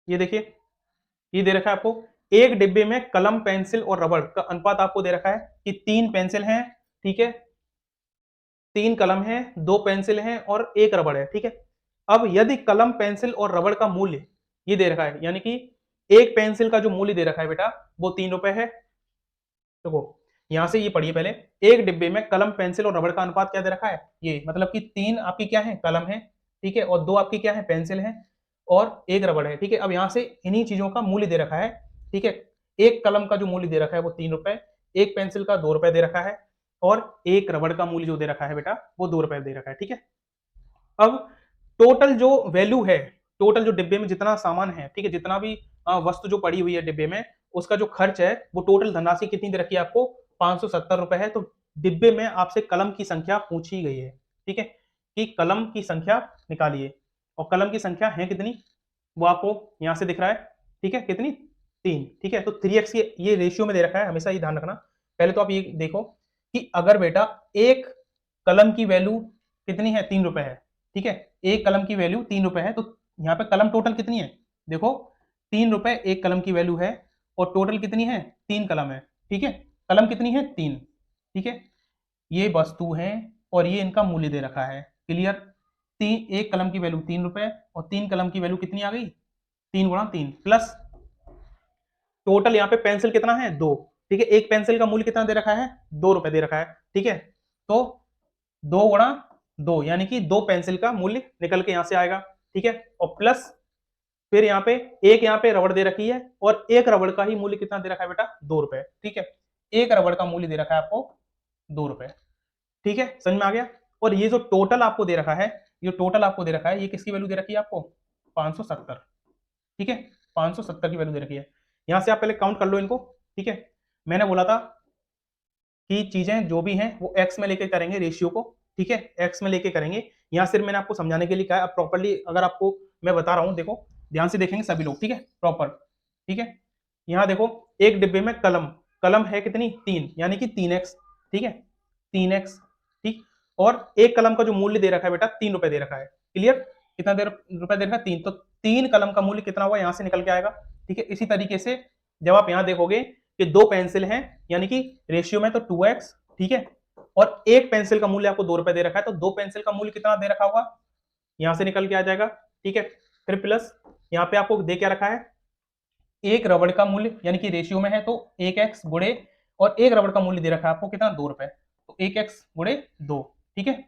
ये देखिए, ये दे रखा है आपको, एक डिब्बे में कलम, पेंसिल और रबड़ का अनुपात आपको दे रखा है कि 3 पेंसिल हैं, ठीक है, 3 कलम है, 2 पेंसिल हैं और 1 रबड़ है। ठीक है, अब यदि कलम, पेंसिल और रबड़ का मूल्य ये दे रखा है, यानी कि एक पेंसिल का जो मूल्य दे रखा है बेटा वो 3 रुपए है। देखो यहां से ये पढ़िए पहले, एक डिब्बे में कलम, पेंसिल और रबड़ का अनुपात क्या दे रखा है, ये मतलब कि 3 आपकी क्या है, कलम है, ठीक है, और 2 आपकी क्या है, पेंसिल है, और 1 रबड़ है। ठीक है, अब यहां से इन्हीं चीजों का मूल्य दे रखा है। ठीक है, एक कलम का जो मूल्य दे रखा है वो 3 रुपए, एक पेंसिल का 2 रुपए दे रखा है, और एक रबड़ का मूल्य जो दे रखा है बेटा वो 2 रुपए दे रखा है। ठीक है, अब टोटल जो वैल्यू है, टोटल जो डिब्बे में जितना सामान है, ठीक है, जितना भी वस्तु जो पड़ी हुई है डिब्बे में, उसका जो खर्च है वो टोटल धनराशि कितनी दे रखी है आपको, 570 रुपए है। तो डिब्बे में आपसे कलम की संख्या पूछी गई है। ठीक है, कि कलम की संख्या निकालिए, और कलम की संख्या है कितनी, वो आपको यहां से दिख रहा है। ठीक है, कितनी, 3। ठीक है, तो 3x ये रेशियो में दे रखा है, हमेशा ये ध्यान रखना। पहले तो आप ये देखो कि अगर बेटा एक कलम की वैल्यू कितनी है, 3 रुपए है। ठीक है, एक कलम की वैल्यू 3 रुपए है, तो यहाँ पे कलम टोटल कितनी है, देखो 3 रुपए एक कलम की वैल्यू है, और टोटल कितनी है, 3 कलम है। ठीक है, कलम कितनी है, 3। ठीक है, ये वस्तु है और ये इनका मूल्य दे रखा है। क्लियर, तीन, एक कलम की वैल्यू 3 रुपए, और 3 कलम की वैल्यू कितनी आ गई, 3 गुणा 3 प्लस टोटल यहाँ पे पेंसिल कितना है, 2। ठीक है, एक पेंसिल का मूल्य कितना दे रखा है, 2 रुपए दे रखा है। ठीक है, तो 2 गुणा 2 यानी कि 2 पेंसिल का मूल्य निकल के यहां से आएगा। ठीक है, और प्लस फिर यहाँ पे एक, यहाँ पे रबड़ दे रखी है, और एक रबड़ का ही मूल्य कितना दे रखा है बेटा, 2 रुपए। ठीक है, एक रबड़ का मूल्य दे रखा है आपको 2 रुपए। ठीक है, समझ में आ गया। और ये जो टोटल आपको दे रखा है, ये टोटल आपको दे रखा है, ये किसकी वैल्यू दे रखी है आपको, 570। ठीक है, 570 की वैल्यू दे रखी है। यहां से आप पहले काउंट कर लो इनको। ठीक है, मैंने बोला था कि चीजें जो भी हैं वो एक्स में लेके करेंगे रेशियो को। ठीक है, एक्स में लेके करेंगे। यहाँ सिर्फ मैंने आपको समझाने के लिए कहा है, अब प्रॉपर्ली अगर आपको मैं बता रहा हूँ, देखो ध्यान से देखेंगे सभी लोग। ठीक है, प्रॉपर। ठीक है, यहाँ देखो, एक डिब्बे में कलम, कलम है कितनी, 3, यानी कि 3x। ठीक है, 3x। ठीक, और एक कलम का जो मूल्य दे रखा है बेटा 3 रुपए दे रखा है। क्लियर, कितना रुपए दे रखा है, 3, तो 3 कलम का मूल्य कितना हुआ, यहां से निकल के आएगा। ठीक है, इसी तरीके से जब आप यहां देखोगे कि 2 पेंसिल हैं, यानी कि रेशियो में तो 2x। ठीक है, और एक पेंसिल का मूल्य आपको 2 रुपए दे रखा है, तो 2 पेंसिल का मूल्य कितना दे रखा होगा, यहां से निकल के आ जाएगा। ठीक है, फिर प्लस यहाँ पे आपको दे क्या रखा है, एक रबड़ का मूल्य, यानी कि रेशियो में है तो 1x गुणे, और एक रबड़ का मूल्य दे रखा है आपको कितना, 2 रुपए, तो 1x गुणे 2। ठीक है,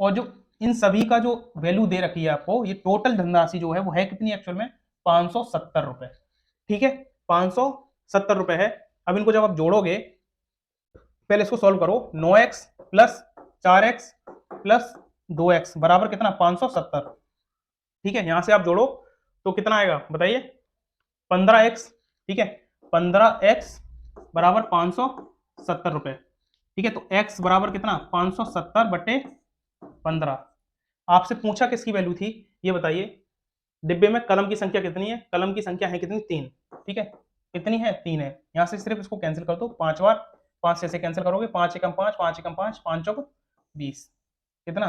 और जो इन सभी का जो वैल्यू दे रखी है आपको, ये टोटल धनराशि जो है वो है कितनी एक्चुअल में, 570 रुपए। ठीक है, 570 रुपए है। अब इनको जब आप जोड़ोगे, पहले इसको सॉल्व करो, 9x plus 4x plus 2x बराबर कितना, 570। ठीक है, यहां से आप जोड़ो तो कितना आएगा बताइए, 15x। ठीक है, 15x बराबर 570 रुपए। ठीक है, तो x बराबर कितना, 570 बटे 15। आपसे पूछा किसकी वैल्यू थी, ये बताइए। डिब्बे में कलम की संख्या कितनी है, कलम की संख्या है कितनी, 3। ठीक है, कितनी है, 3 है। यहां से सिर्फ इसको कैंसिल कर दो 5 बार, 5 से कैंसिल करोगे, 5 एकम 5, 5 एकम 5, 5 चौक 20, कितना,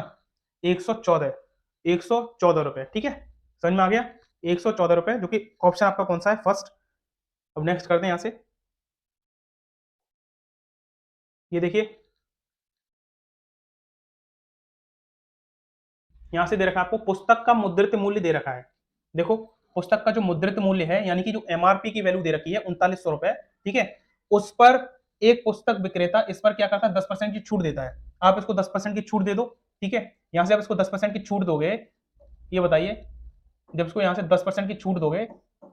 114, 114 रुपए। ठीक है, समझ में आ गया, 114 रुपए, जो कि ऑप्शन आपका कौन सा है, फर्स्ट। अब नेक्स्ट करते हैं यहां से। ये देखिए, यहां से दे रखा है आपको, पुस्तक का मुद्रित मूल्य दे रखा है। देखो, पुस्तक का जो मुद्रित मूल्य है, यानी कि जो एमआरपी की वैल्यू दे रखी है 3900 रुपए। ठीक है, उस पर एक पुस्तक विक्रेता इस पर क्या करता है, 10% की छूट देता है। आप इसको 10% की छूट दे दो। ठीक है, यहां से आप इसको 10% की छूट दोगे, ये बताइए, जब इसको यहां से 10% की छूट दोगे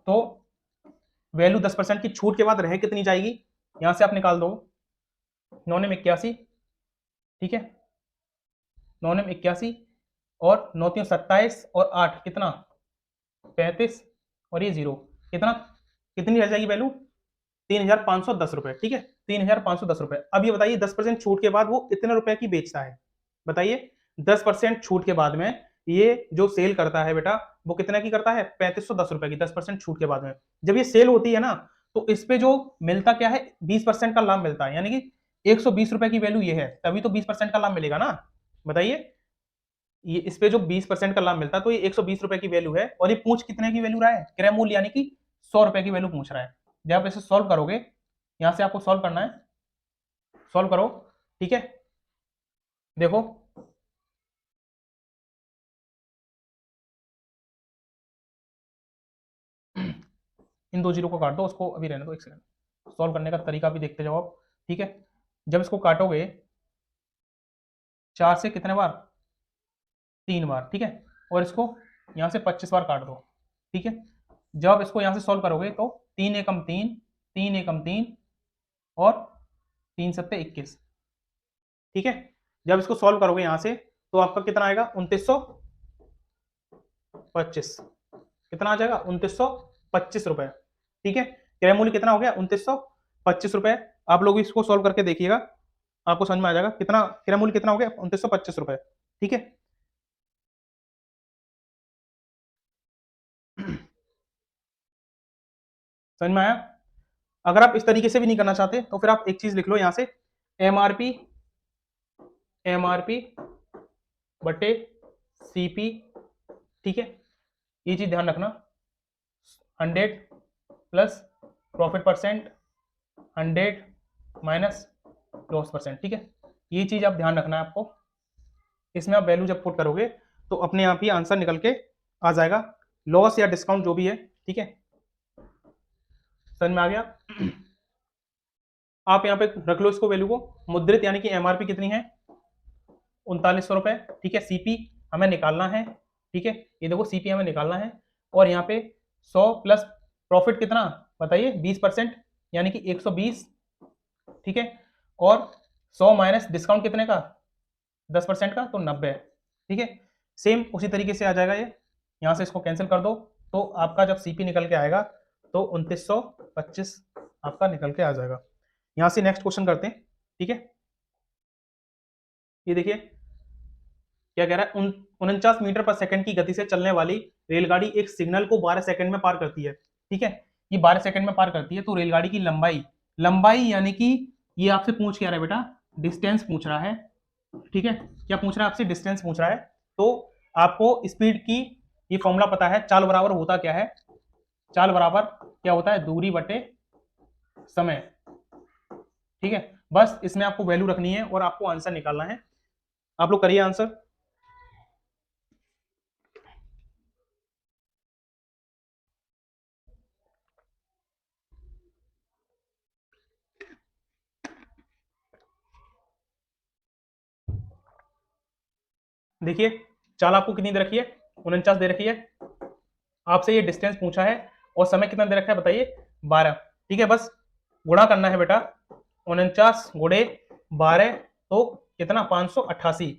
तो वैल्यू 10% की छूट के बाद रह कितनी जाएगी, यहां से आप निकाल दो, 9 में 81। ठीक है, 9 9 81 और 9 3 27 और 8 कितना 35 और ये 0 कितना, कितनी रह जाएगी वैल्यू 3,510 रुपए, ठीक है 3,510 रुपए। अब ये बताइए 10% छूट के बाद वो इतने रुपए की बेचता है, बताइए 10% छूट के बाद में ये जो सेल करता है बेटा वो कितने की करता है 3510 रुपए की, 10% छूट के बाद में। जब ये सेल होती है ना तो इस पे जो मिलता क्या है 20% का लाभ मिलता है, यानी कि 120 रुपए की वैल्यू ये है, तभी तो 20% का लाभ मिलेगा ना, बताइए। ये इस पे जो 20% का लाभ मिलता है तो ये 120 रुपए की वैल्यू है, और ये पूछ कितने की वैल्यू रहा है क्रय मूल्य यानी कि 100 रुपए की वैल्यू पूछ रहा है। जब आप इसे सॉल्व करोगे, यहां से आपको सॉल्व करना है, सॉल्व करो, ठीक है। देखो इन दो जीरो को काट दो, उसको अभी रहने दो, एक सेकंड सॉल्व करने का तरीका भी देखते जाओ आप, ठीक है। जब इसको काटोगे 4 से कितने बार 3 बार, ठीक है, और इसको यहां से 25 बार काट दो, ठीक है। जब आप इसको यहां से सॉल्व करोगे तो 3 एकम 3, 3 एकम 3 और 3 सत्ते 21, ठीक है। जब इसको सॉल्व करोगे यहां से तो आपका कितना आएगा 2925, कितना आ जाएगा 2925 रुपए, ठीक है। क्रय मूल्य कितना हो गया 2925 रुपए। आप लोग इसको सॉल्व करके देखिएगा, आपको समझ में आ जाएगा कितना क्रय मूल्य कितना हो गया 2925 रुपए, ठीक है। समझ में आया। अगर आप इस तरीके से भी नहीं करना चाहते तो फिर आप एक चीज लिख लो यहां से, एमआरपी, एमआरपी बटे सीपी, ठीक है। ये चीज ध्यान रखना, 100 plus profit percent, 100 minus loss percent, ठीक है। ये चीज आप ध्यान रखना है आपको, इसमें आप वैल्यू जब पुट करोगे तो अपने आप ही आंसर निकल के आ जाएगा, लॉस या डिस्काउंट जो भी है, ठीक है। समझ में आ गया। आप यहाँ पे रख लो इसको वैल्यू को, मुद्रित यानी कि एमआरपी कितनी है 3900 रुपए, ठीक है। सीपी हमें निकालना है, ठीक है, ये देखो सीपी हमें निकालना है, और यहाँ पे 100 प्लस प्रॉफिट कितना बताइए 20%, यानी कि 120, ठीक है। और 100 माइनस डिस्काउंट कितने का 10% का तो 90, ठीक है। सेम उसी तरीके से आ जाएगा ये, यहाँ से इसको कैंसिल कर दो तो आपका जब सीपी निकल के आएगा तो 2925 आपका निकल के आ जाएगा। यहाँ से नेक्स्ट क्वेश्चन करते हैं, ठीक है। ये देखिए क्या कह रहा है, 49 मीटर पर सेकंड की गति से चलने वाली रेलगाड़ी एक सिग्नल को 12 सेकंड में पार करती है, ठीक है। ये 12 सेकंड में पार करती है तो रेलगाड़ी की लंबाई, लंबाई यानी कि ये आपसे पूछ क्या रहा है बेटा, डिस्टेंस पूछ रहा है, ठीक है। क्या पूछ रहा है आपसे, डिस्टेंस पूछ रहा है। तो आपको स्पीड की ये फॉर्मूला पता है, चाल बराबर होता क्या है, चाल बराबर क्या होता है दूरी बटे समय, ठीक है। बस इसमें आपको वैल्यू रखनी है और आपको आंसर निकालना है। आप लोग करिए आंसर। देखिए चाल आपको कितनी दे रखी है 49 दे रखी है, आपसे ये डिस्टेंस पूछा है और समय कितना दे रखा है बताइए 12, ठीक है। बस गुणा करना है बेटा, 49 गुणे 12 तो कितना 588,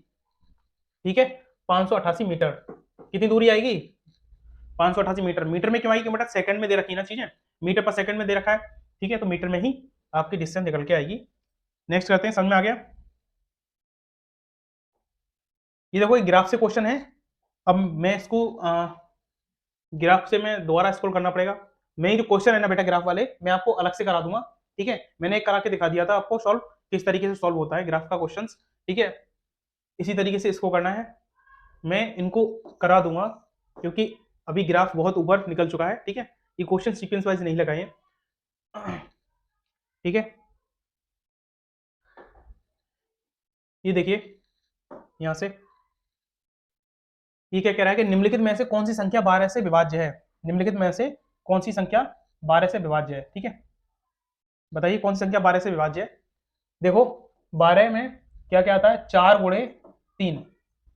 ठीक है। 588 मीटर कितनी दूरी आएगी 588 मीटर। मीटर में क्यों आएगी बेटा, सेकंड में दे रखी है ना चीजें, मीटर पर सेकंड में दे रखा है, ठीक है, तो मीटर में ही आपकी डिस्टेंस निकल के आएगी। नेक्स्ट करते हैं, समझ में आ गया। ये देखो एक ग्राफ से क्वेश्चन है, अब मैं इसको ग्राफ से मैं दोबारा स्क्रॉल करना पड़ेगा। मैं जो क्वेश्चन है ना बेटा ग्राफ वाले मैं आपको अलग से करा दूंगा, ठीक है। मैंने एक करा के दिखा दिया था आपको सॉल्व, किस तरीके से सॉल्व होता है ग्राफ का क्वेश्चन, ठीक है। इसी तरीके से इसको करना है, मैं इनको करा दूंगा क्योंकि अभी ग्राफ बहुत ऊपर निकल चुका है, ठीक है। ये क्वेश्चन सीक्वेंस वाइज नहीं लगाए, ठीक है। ये देखिए यहां से ये क्या कह रहा है कि निम्नलिखित में से कौन सी संख्या 12 से विभाज्य है, निम्नलिखित में से कौन सी संख्या 12 से विभाज्य है, ठीक है। बताइए कौन सी संख्या 12 से विभाज्य है। देखो 12 में क्या क्या आता है 4 गुणे 3,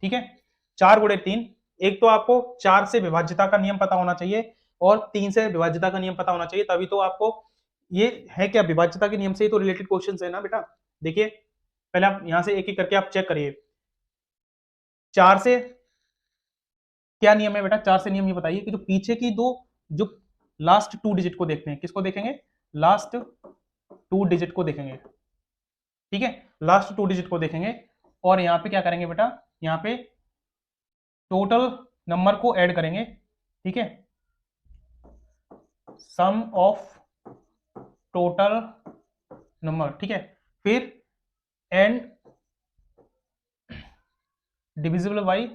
ठीक है, 4 गुणे 3। एक तो आपको 4 से विभाज्यता का नियम पता होना चाहिए और 3 से विभाज्यता का नियम पता होना चाहिए, तभी तो आपको ये है क्या विभाज्यता के नियम से ही तो रिलेटेड क्वेश्चन है ना बेटा। देखिए पहले आप यहां से एक एक करके आप चेक करिए, 4 से क्या नियम है बेटा? 4 से नियम ये बताइए कि जो पीछे की दो, जो लास्ट 2 डिजिट को देखते हैं, किसको देखेंगे? लास्ट 2 डिजिट को देखेंगे, ठीक है, लास्ट 2 डिजिट को देखेंगे। और यहां पे क्या करेंगे बेटा? यहां पे टोटल नंबर को ऐड करेंगे, ठीक है, सम ऑफ टोटल नंबर, ठीक है, फिर एंड डिविजिबल बाई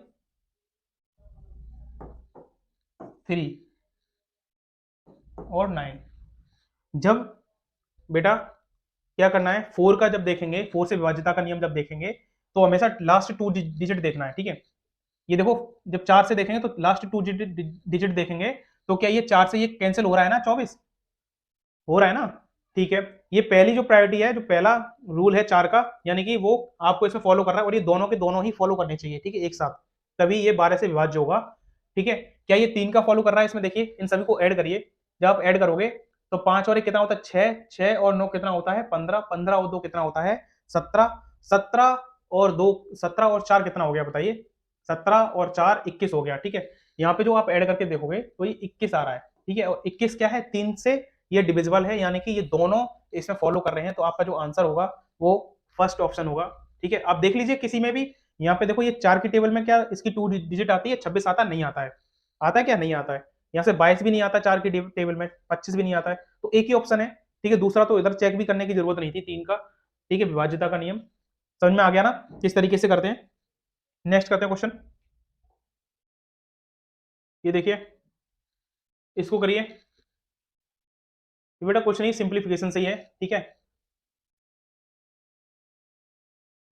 3 और 9। जब बेटा क्या करना है, 4 का जब देखेंगे, 4 से विभाज्यता का नियम जब देखेंगे, तो हमेशा लास्ट 2 डिजिट देखना है, ठीक है। ये देखो, जब 4 से देखेंगे तो लास्ट 2 डिजिट देखेंगे, तो क्या ये 4 से ये कैंसिल हो रहा है ना? 24 हो रहा है ना? ठीक है, ये पहली जो प्रायोरिटी है, जो पहला रूल है 4 का, यानी कि वो आपको इसमें फॉलो करना है, और ये दोनों के दोनों ही फॉलो करने चाहिए, ठीक है, एक साथ, तभी ये 12 से विभाज्य होगा, ठीक है। क्या ये 3 का फॉलो कर रहा है? इसमें देखिए, इन सभी को ऐड करिए। जब आप ऐड करोगे तो 5 और 1 कितना होता है? 6, 6 और 9 कितना होता है? 15, 15 और 2 कितना होता है? 17, 17 और 2, 17 और 4 कितना हो गया बताइए? 17 और 4 21 हो गया, ठीक है। यहाँ पे जो आप ऐड करके देखोगे तो ये 21 आ रहा है, ठीक है, और 21 क्या है? 3 से ये डिविजिबल है, यानी कि ये दोनों इसमें फॉलो कर रहे हैं, तो आपका जो आंसर होगा वो फर्स्ट ऑप्शन होगा, ठीक है। आप देख लीजिए किसी में भी, यहाँ पे देखो, ये 4 की टेबल में क्या इसकी 2 डिजिट आती है? 26 आता नहीं आता है? आता है क्या? नहीं आता है। यहाँ से 22 भी नहीं आता 4 की टेबल में, 25 भी नहीं आता है, तो एक ही ऑप्शन है, ठीक है। दूसरा तो इधर चेक भी करने की जरूरत नहीं थी 3 का, ठीक है, विभाज्यता का नियम समझ में आ गया ना किस तरीके से करते हैं। नेक्स्ट करते हैं क्वेश्चन, ये देखिए, इसको करिए। ये बेटा कुछ नहीं, सिंप्लीफिकेशन से ही है, ठीक है।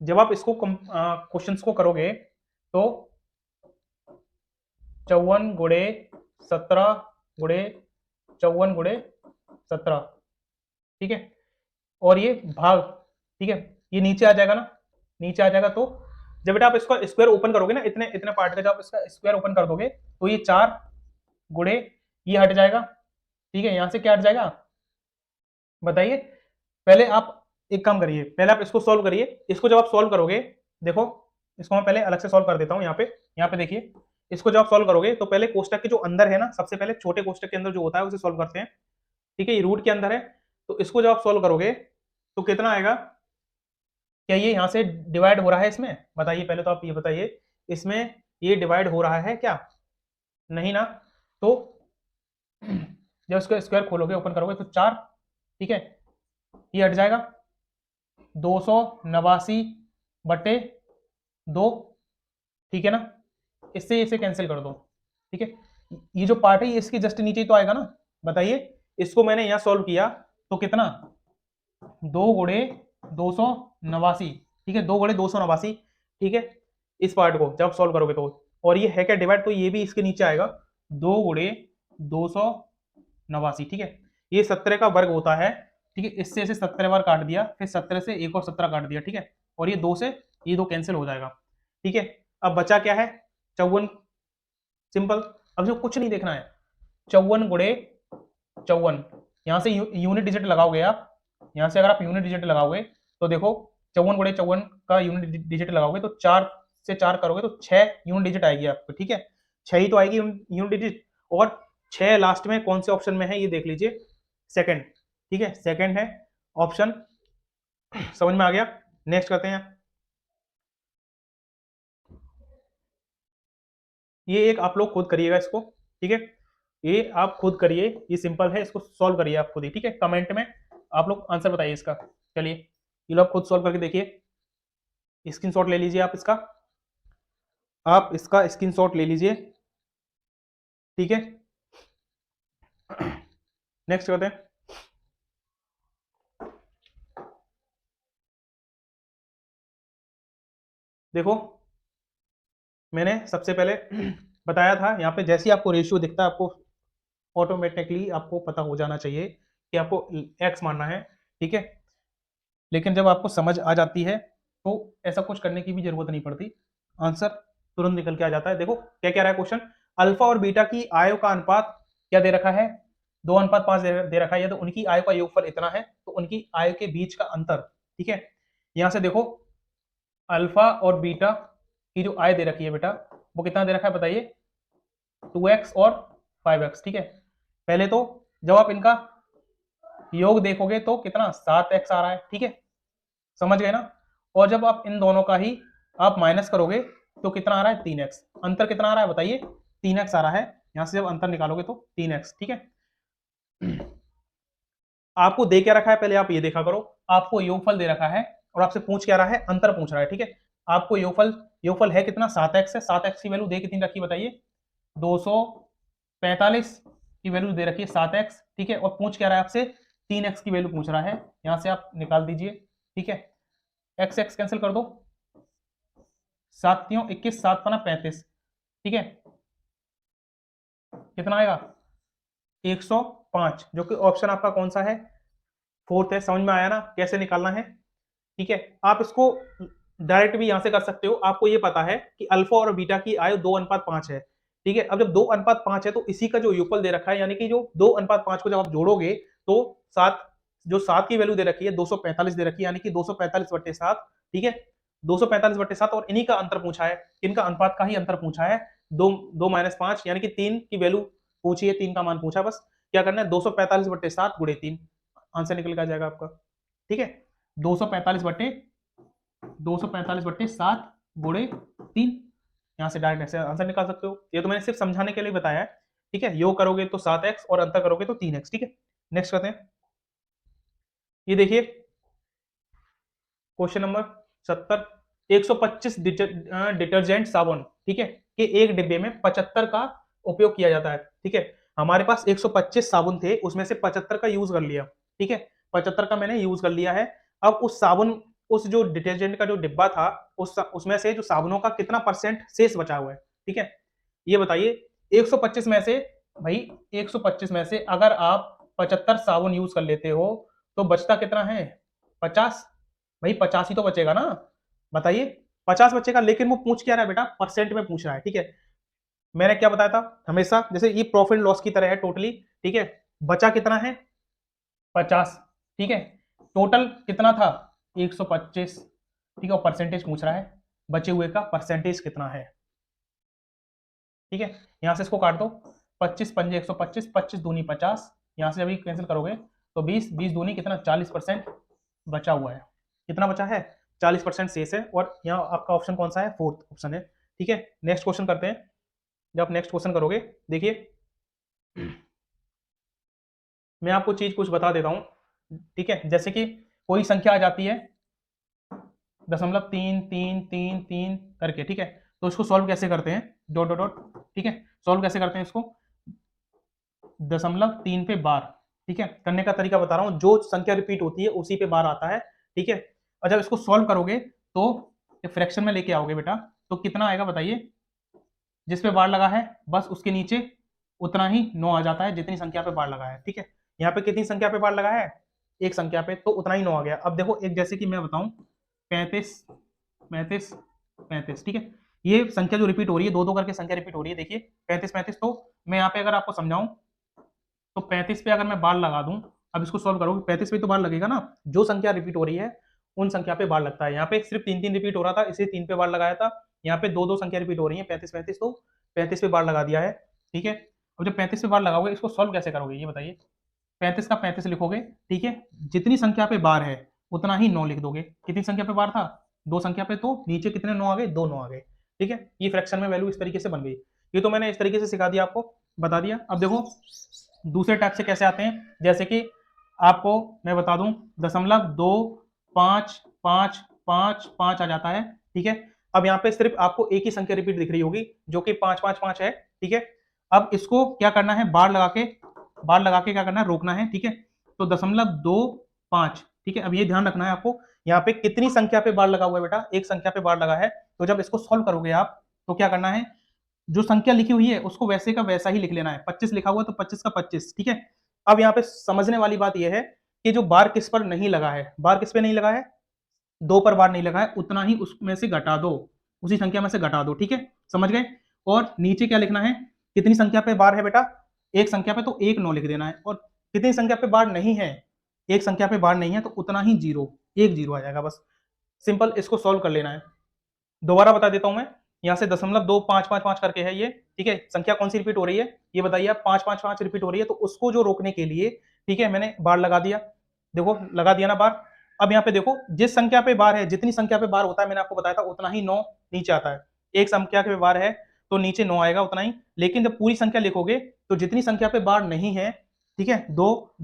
जब आप इसको क्वेश्चंस को करोगे तो 54 गुणे 17 गुणे 54 गुणे 17, ठीक है, और ये भाग, ठीक है, ये नीचे आ जाएगा ना, नीचे आ जाएगा। तो जब बेटा आप इसका स्क्वायर ओपन करोगे ना, इतने इतने पार्ट का जब आप इसका स्क्वायर ओपन कर दोगे, तो ये 4 गुणे ये हट जाएगा, ठीक है। यहां से क्या हट जाएगा बताइए? पहले आप एक काम करिए, पहले आप इसको सॉल्व करिए। इसको जब आप सॉल्व करोगे, देखो, इसको मैं पहले अलग से सॉल्व कर देता हूं। यहाँ पे देखिए, इसको जब आप सॉल्व करोगे तो पहले कोष्टक के जो अंदर है ना, सबसे पहले छोटे कोष्टक के अंदर जो होता है उसे सॉल्व करते हैं, ठीक है। ये रूट के अंदर है, तो इसको जब आप सॉल्व करोगे तो कितना आएगा? क्या ये यहाँ से डिवाइड हो रहा है इसमें? बताइए, पहले तो आप ये बताइए, इसमें ये डिवाइड हो रहा है क्या? नहीं ना। तो जब इसको स्क्वायर खोलोगे, ओपन करोगे, तो 4, ठीक है, ये हट जाएगा, 289/2, ठीक है ना। इससे इसे कैंसिल कर दो, ठीक है। ये जो पार्ट है ये इसके जस्ट नीचे ही तो आएगा ना। बताइए, इसको मैंने यहां सॉल्व किया तो कितना? 2 गुणे 289, ठीक है, 2 गुणे 289, ठीक है। इस पार्ट को जब सॉल्व करोगे तो, और ये है क्या डिवाइड, तो ये भी इसके नीचे आएगा, 2 गुणे 289, ठीक है। ये 17 का वर्ग होता है, ठीक है। इससे इसे 17 बार काट दिया, फिर 17 से एक और 17 काट दिया, ठीक है, और ये 2 से ये 2 कैंसिल हो जाएगा, ठीक है। अब बचा क्या है? 54, सिंपल। अब जो कुछ नहीं देखना है, 54 गुणे 54, यहां से यूनिट डिजिट लगाओगे आप, यहां से अगर आप यूनिट डिजिट लगाओगे तो देखो, 54 गुणे 54 का यूनिट डिजिट लगाओगे तो 4 से 4 करोगे तो 6 यूनिट डिजिट आएगी आपको, ठीक है, 6 ही तो आएगी यूनिट डिजिट। और 6 लास्ट में कौन से ऑप्शन में है ये देख लीजिए, सेकंड, ठीक है, सेकंड है ऑप्शन। समझ में आ गया? नेक्स्ट करते हैं, ये एक आप लोग खुद करिएगा इसको, ठीक है, ये आप खुद करिए, ये सिंपल है, इसको सॉल्व करिए आप खुद ही, ठीक है। कमेंट में आप लोग आंसर बताइए इसका। चलिए, ये लोग खुद सॉल्व करके देखिए, स्क्रीनशॉट ले लीजिए आप इसका, आप इसका स्क्रीनशॉट ले लीजिए, ठीक है। नेक्स्ट करते हैं, देखो, मैंने सबसे पहले बताया था, यहाँ पे जैसे ही आपको रेशियो दिखता है, आपको ऑटोमेटिकली आपको पता हो जाना चाहिए कि आपको एक्स मानना है, ठीक है। लेकिन जब आपको समझ आ जाती है तो ऐसा कुछ करने की भी जरूरत नहीं पड़ती, आंसर तुरंत निकल के आ जाता है। देखो क्या कह रहा है क्वेश्चन, अल्फा और बीटा की आयु का अनुपात क्या दे रखा है? 2:5 दे रखा है, या तो उनकी आयु का योगफल इतना है, तो उनकी आयु के बीच का अंतर, ठीक है। यहां से देखो, अल्फा और बीटा की जो आय दे रखी है बेटा वो कितना दे रखा है बताइए, 2x और 5x। ठीक है, पहले तो जब आप इनका योग देखोगे तो कितना 7x आ रहा है। ठीक है, समझ गए ना। और जब आप इन दोनों का ही आप माइनस करोगे तो कितना आ रहा है 3x। अंतर कितना आ रहा है बताइए, 3x आ रहा है। यहां से जब अंतर निकालोगे तो 3x। ठीक है, आपको दे क्या रखा है पहले आप ये देखा करो। आपको योगफल दे रखा है और आपसे पूछ क्या रहा है, अंतर पूछ रहा है। ठीक है, आपको योगफल योगफल है कितना, 7x है। 7x की वैल्यू दे कितनी रखी बताइए, 245 की वैल्यू दे रखी है 7x। ठीक है, और पूछ क्या रहा है आपसे, 3x की वैल्यू पूछ रहा है। यहां से आप निकाल दीजिए। ठीक है, x x कैंसिल कर दो, 7×3 = 21, 7×5 = 35। ठीक है, कितना आएगा 105, जो कि ऑप्शन आपका कौन सा है, फोर्थ है। समझ में आया ना कैसे निकालना है। ठीक है, आप इसको डायरेक्ट भी यहां से कर सकते हो। आपको ये पता है कि अल्फा और बीटा की आयु 2:5 है। ठीक है, अब जब 2:5 है तो इसी का जो युगफल दे रखा है, यानी कि जो 2:5 को जब आप जोड़ोगे तो 7, जो 7 की वैल्यू दे रखी है 245 दे रखी है, यानी कि 245/7। ठीक है, 245/7, और इन्हीं का अंतर पूछा है, इनका अनुपात का ही अंतर पूछा है। 2 - 5 यानी कि 3 की वैल्यू पूछी है, 3 का मान पूछा। बस क्या करना है, 245/7 गुणे 3, आंसर निकल के आ जाएगा आपका। ठीक है, 245/7 गुणे 3, यहां से डायरेक्ट ऐसे आंसर निकाल सकते हो। ये तो मैंने सिर्फ समझाने के लिए बताया है। ठीक है, योग करोगे तो 7x और अंतर करोगे तो 3x। ठीक है, नेक्स्ट करते हैं। ये देखिए क्वेश्चन नंबर 70, 125 डिटर्जेंट साबुन, ठीक है, कि एक डिब्बे में 75 का उपयोग किया जाता है। ठीक है, हमारे पास 125 साबुन थे, उसमें से 75 का यूज कर लिया। ठीक है, 75 का मैंने यूज कर लिया है। अब उस साबुन, उस जो डिटर्जेंट का जो डिब्बा था, उसमें से जो साबुनों का कितना परसेंट शेष बचा हुआ है। ठीक है, ये बताइए 125 में से, भाई 125 में से अगर आप 75 साबुन यूज कर लेते हो तो बचता कितना है, 50। भाई 50 ही तो बचेगा ना, बताइए 50 बचेगा। लेकिन वो पूछ क्या रहा है बेटा, परसेंट में पूछ रहा है। ठीक है, मैंने क्या बताया था, हमेशा जैसे ये प्रॉफिट लॉस की तरह है टोटली। ठीक है, बचा कितना है 50। ठीक है, टोटल कितना था 125। ठीक है, और परसेंटेज पूछ रहा है, बचे हुए का परसेंटेज कितना है। ठीक है, यहां से इसको काट दो, 25×5 125, 25 दूनी 50, यहां से अभी कैंसिल करोगे तो 20, 20 दूनी कितना 40% बचा हुआ है। कितना बचा है 40% शेष है। और यहाँ आपका ऑप्शन कौन सा है, फोर्थ ऑप्शन है। ठीक है, नेक्स्ट क्वेश्चन करते हैं। जब आप नेक्स्ट क्वेश्चन करोगे, देखिए मैं आपको चीज कुछ बता देता हूं। ठीक है, जैसे कि कोई संख्या आ जाती है 0.33333 करके। ठीक है, तो इसको सॉल्व कैसे करते हैं, डॉट डॉट डॉट। ठीक है, सॉल्व कैसे करते हैं इसको, 0.3 पे बार। ठीक है, करने का तरीका बता रहा हूं, जो संख्या रिपीट होती है उसी पे बार आता है। ठीक है, और जब इसको सॉल्व करोगे तो फ्रैक्शन में लेके आओगे बेटा, तो कितना आएगा बताइए, जिस पे बार लगा है बस उसके नीचे उतना ही 9 आ जाता है, जितनी संख्या पे बार लगा है। ठीक है, यहाँ पे कितनी संख्या पे बार लगा है, एक संख्या पे, तो उतना ही 9 आ गया। अब देखो, एक जैसे कि मैं बताऊं 35 35 35। ठीक है, ये संख्या जो रिपीट हो रही है, दो दो करके संख्या रिपीट हो रही है। देखिए 35 35, तो मैं यहाँ पे अगर आपको समझाऊं तो 35 पे अगर मैं बार लगा दूं, अब इसको सॉल्व करोगे 35 पे तो बार लगेगा ना, जो संख्या रिपीट हो रही है उन संख्या पे बार लगता है। यहाँ पे सिर्फ 3 3 रिपीट हो रहा था, इसलिए 3 पे बार लगाया था। यहाँ पे दो दो संख्या रिपीट हो रही है, 35 35, तो 35 पे बार लगा दिया है। ठीक है, अब जब 35 पे बार लगाओगे, इसको सॉल्व कैसे करोगे ये बताइए। 35 का 35 लिखोगे। ठीक है, जितनी संख्या पे बार है उतना ही 9 लिख दोगे। कितनी संख्या पे बार था, दो संख्या पे, तो नीचे कितने 9 आ गए, 2 9 आ गए। ठीक है, ये फ्रैक्शन में वैल्यू इस तरीके से बन गई। ये तो मैंने इस तरीके से सिखा दिया आपको, बता दिया। अब देखो दूसरे टाइप से कैसे आते हैं, जैसे कि आपको मैं बता दूं 0.255555 आ जाता है। ठीक है, अब यहाँ पे सिर्फ आपको एक ही संख्या रिपीट दिख रही होगी जो कि 555 है। ठीक है, अब इसको क्या करना है, बार लगा के क्या करना है, रोकना है। ठीक है, तो 0.25। ठीक है, अब ये ध्यान रखना है आपको, यहाँ पे कितनी संख्या पे बार लगा हुआ है बेटा, एक संख्या पे बार लगा है। तो जब इसको सॉल्व करोगे आप तो क्या करना है, जो संख्या लिखी हुई है उसको वैसे का वैसा ही लिख लेना है। 25 लिखा हुआ है तो 25 का 25। ठीक है, अब यहाँ पे समझने वाली बात यह है कि जो बार किस पर नहीं लगा है, बार किस पे नहीं लगा है, 2 पर बार नहीं लगा है, उतना ही उसमें से घटा दो, उसी संख्या में से घटा दो। ठीक है, समझ गए। और नीचे क्या लिखना है, कितनी संख्या पे बार है बेटा, एक संख्या पे, तो 1 9 लिख देना है। और कितनी संख्या पे बार नहीं है, एक संख्या पे बार नहीं है, तो उतना ही 1 0 आ जाएगा। बस सिंपल, इसको सॉल्व कर लेना है। दोबारा बता देता हूं मैं, यहाँ से 0.2555 करके है ये, ठीक है। संख्या कौन सी रिपीट हो रही है ये बताइए आप, 555 रिपीट हो रही है, तो उसको जो रोकने के लिए, ठीक है, मैंने बार लगा दिया, देखो लगा दिया ना बार। अब यहाँ पे देखो जिस संख्या पे बार है, जितनी संख्या पे बार होता है मैंने आपको बताया था उतना ही 9 नीचे आता है। एक संख्या पे बार है तो नीचे 9 आएगा उतना ही, लेकिन जब पूरी संख्या लिखोगे तो जितनी संख्या पे बार नहीं है, ठीक है, दो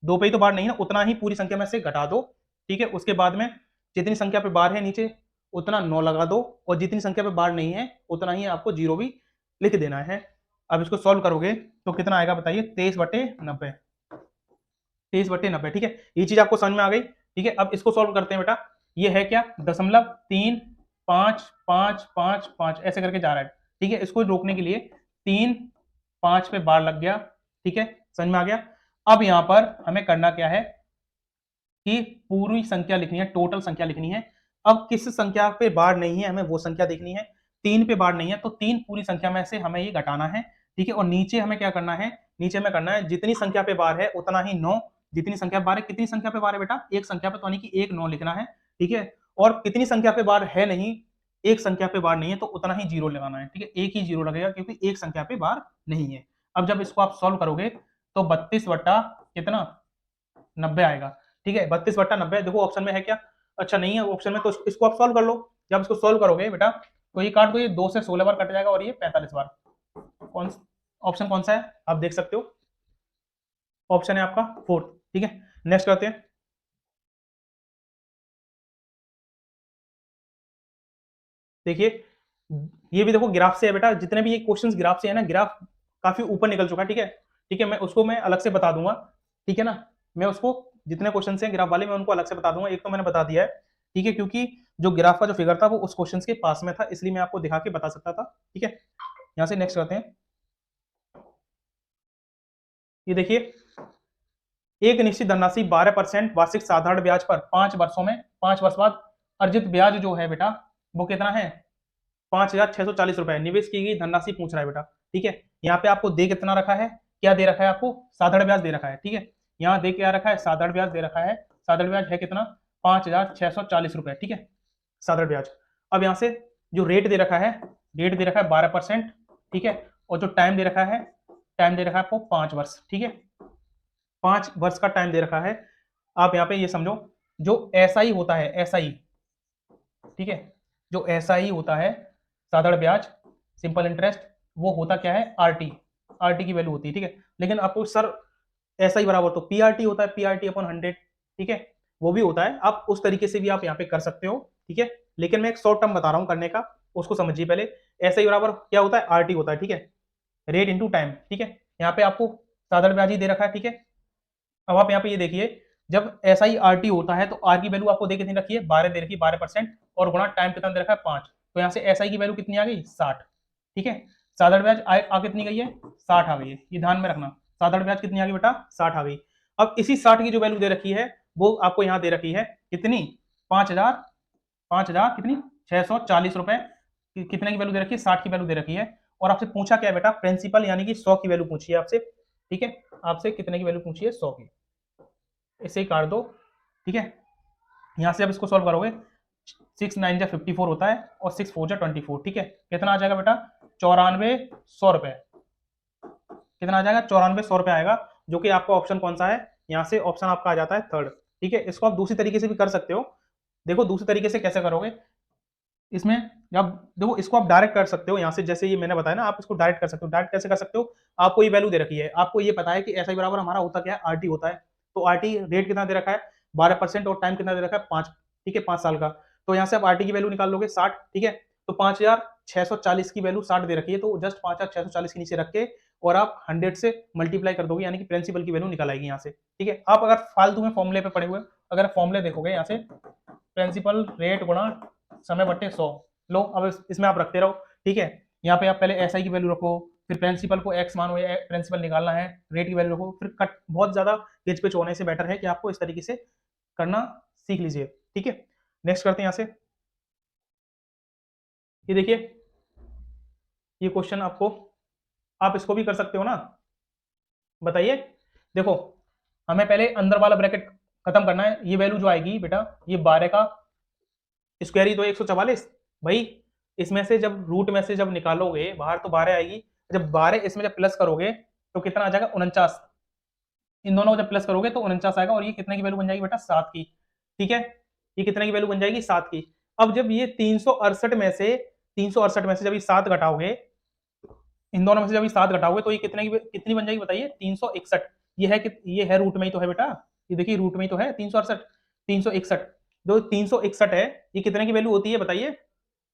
दो पे ही तो बार नहीं है, उतना ही पूरी संख्या में से घटा दो, ठीक है। उसके बाद में जितनी संख्या पे बार है नीचे उतना 9 लगा दो, और जितनी संख्या पे बार नहीं है उतना ही आपको 0 भी लिख देना है। अब इसको सॉल्व करोगे तो कितना आएगा बताइए, 23/90, 23/90, ठीक है। ये चीज आपको समझ में आ गई, ठीक है। अब इसको सॉल्व करते हैं बेटा, ये है क्या, 0.3555 ऐसे करके जा रहा है, ठीक है। इसको रोकने के लिए 3 5 पे बार लग गया, ठीक है, समझ में आ गया। अब यहां पर हमें करना क्या है कि पूरी संख्या लिखनी है, टोटल संख्या लिखनी है। अब किस संख्या पे बार नहीं है हमें वो संख्या देखनी है। 3 पे बार नहीं है तो 3 पूरी संख्या में से हमें ये घटाना है, ठीक है। और नीचे हमें क्या करना है, नीचे में करना है जितनी संख्या पे बार है उतना ही 9, जितनी संख्या पे बार है, कितनी संख्या पे बार है बेटा, एक संख्या पे, तो यानी कि 1 9 लिखना है, ठीक है। और कितनी संख्या पे बार है नहीं, एक संख्या पे बार नहीं है तो उतना ही 0 लगाना है, ठीक है। एक ही 0 लगेगा क्योंकि एक संख्या पे बार नहीं है। अब जब इसको आप सॉल्व करोगे तो 32 बट्टा कितना 90 आएगा, ठीक है। 32/90 देखो ऑप्शन में है क्या, अच्छा नहीं है ऑप्शन में, तो इसको आप सॉल्व कर लो। जब इसको सॉल्व करोगे बेटा तो ये काट दो, ये 2 से 16 बार कट जाएगा और ये 45 बार। कौन ऑप्शन कौन सा है आप देख सकते हो, ऑप्शन है आपका 4, ठीक है। नेक्स्ट करते हैं, देखिए ये भी देखो ग्राफ से है बेटा, जितने भी ये क्वेश्चंस ग्राफ से है ना, ग्राफ काफी ऊपर निकल चुका है, ठीक है, ठीक है। मैं उसको मैं अलग से बता दूंगा, ठीक है ना। मैं उसको जितने क्वेश्चन हैं ग्राफ वाले मैं उनको अलग से बता दूंगा, एक तो मैंने बता दिया है, ठीक है, क्योंकि जो ग्राफ का जो फिगर था वो उस क्वेश्चन के पास में था, इसलिए मैं आपको दिखा के बता सकता था, ठीक है। यहाँ से नेक्स्ट करते हैं, ये देखिए एक निश्चित धनराशि 12% वार्षिक साधारण ब्याज पर 5 वर्षों में, 5 वर्ष बाद अर्जित ब्याज जो है बेटा वो कितना है, 5,640 रुपए निवेश की गई धनराशि पूछ रहा है बेटा, ठीक है। यहाँ पे आपको दे कितना रखा है, क्या दे रखा है आपको, साधारण ब्याज दे रखा है, ठीक है। यहाँ दे क्या रखा है, साधारण ब्याज दे रखा है, साधारण ब्याज है कितना 5,640 रुपए, ठीक है, साधारण ब्याज। अब यहाँ से जो रेट दे रखा है, रेट दे रखा है 12%, ठीक है। और जो टाइम दे रखा है, टाइम दे रखा है आपको 5 वर्ष, ठीक है, 5 वर्ष का टाइम दे रखा है। आप यहाँ पे ये समझो जो एसआई होता है, एसआई, ठीक है, जो एसआई होता है साधारण ब्याज सिंपल इंटरेस्ट, वो होता क्या है आरटी, आरटी की वैल्यू होती है, ठीक है। लेकिन आपको सर एसआई बराबर तो पीआरटी होता है, पीआरटी अपॉन 100, ठीक है, वो भी होता है, आप उस तरीके से भी आप यहाँ पे कर सकते हो, ठीक है। लेकिन मैं एक शॉर्ट टर्म बता रहा हूँ करने का, उसको समझिए पहले। एसआई बराबर क्या होता है, आरटी होता है, ठीक है, रेट इंटू टाइम, ठीक है। यहाँ पे आपको साधारण ब्याज ही दे रखा है, ठीक है। अब आप यहाँ पे ये देखिए जब एस आई आर टी होता है तो आर की वैल्यू आपको दे कितनी रखी है, 12 दे रखी है, 12%, और गुणा टाइम कितना दे रखा है 5, तो यहाँ से एस आई की वैल्यू कितनी आ गई 60, ठीक है। साधारण ब्याज आ कितनी गई है 60 आ गई है, ये ध्यान में रखना, साधारण ब्याज कितनी आ गई बेटा 60 आ गई। अब इसी 60 की जो वैल्यू दे रखी है वो आपको यहाँ दे रखी है कितनी, 5,000 कितनी 640 रुपए, कितने की वैल्यू दे रखी है 60 की वैल्यू दे रखी है। और आपसे पूछा क्या है बेटा, प्रिंसिपल यानी कि 100 की वैल्यू पूछी है आपसे, ठीक है, आपसे कितने की वैल्यू पूछी है 100 की, इसे ही काट दो, ठीक है। यहां से अब इसको सॉल्व करोगे 6 9 जा 54 होता है और 6 4 जा 24, ठीक है। कितना आ जाएगा बेटा 94,100 रुपए, कितना आ जाएगा 94,100 रुपए आएगा, जो कि आपका ऑप्शन कौन सा है, यहाँ से ऑप्शन आपका आ जाता है थर्ड, ठीक है। इसको आप दूसरी तरीके से भी कर सकते हो, देखो दूसरी तरीके से कैसे करोगे, इसमें जब देखो इसको आप डायरेक्ट कर सकते हो यहाँ से, जैसे ये मैंने बताया ना, आप इसको डायरेक्ट कर सकते हो। डायरेक्ट कैसे कर सकते हो, आपको ये वैल्यू दे रखी है, आपको ये पता है कि ऐसा ही बराबर हमारा होता क्या है आरटी होता है, तो आरटी रेट कितना दे रखा है 12% और टाइम कितना दे रखा है 5, ठीक है, 5 साल का। तो यहाँ से आप आरटी की वैल्यू निकाल लोगे 60, ठीक है। तो 5,640 की वैल्यू 60 दे रखी है, तो जस्ट 5,640 के नीचे रख के और आप 100 से मल्टीप्लाई कर दोगे, यानी कि प्रिंसिपल की वैल्यू निकल आएगी यहाँ से, ठीक है। आप अगर फालतू में फॉर्मुले पे पड़े हुए, अगर फॉर्मुले देखोगे यहाँ से प्रिंसिपल रेट गुणा समय बट्टे 100, लो अब इसमें आप रखते रहो, ठीक है। यहाँ पे आप पहले एसआई की वैल्यू रखो, फिर प्रिंसिपल को एक्स मानो, प्रिंसिपल निकालना है, रेट की वैल्यू रखो, फिर कट, बहुत ज्यादा पेज पे होने से बेटर है कि आपको इस तरीके से करना सीख लीजिए, ठीक है। नेक्स्ट करते हैं यहाँ से, ये देखिए ये क्वेश्चन आपको, आप इसको भी कर सकते हो ना, बताइए। देखो हमें पहले अंदर वाला ब्रैकेट खत्म करना है, ये वैल्यू जो आएगी बेटा ये 12 का स्क्वायर ही तो 144 भाई, इसमें से जब रूट में से जब निकालोगे बाहर तो 12 आएगी, जब 12 इसमें जब प्लस करोगे तो कितना आ जाएगा 49। इन दोनों को जब प्लस करोगे तो 49 आएगा और ये कितने की वैल्यू बन जाएगी बेटा 7 की। ठीक है, ये कितने की वैल्यू बन जाएगी 7 की। अब जब ये 368 में से 368 में से जब ये 7 घटाओगे, इन दोनों में से जब ये 7 घटाओगे तो ये कितनी बन जाएगी बताइए 361। ये है कि ये है रूट में ही तो है बेटा, ये देखिए रूट में ही तो है 368। 361 जो 361 है ये कितने की वैल्यू होती है बताइए,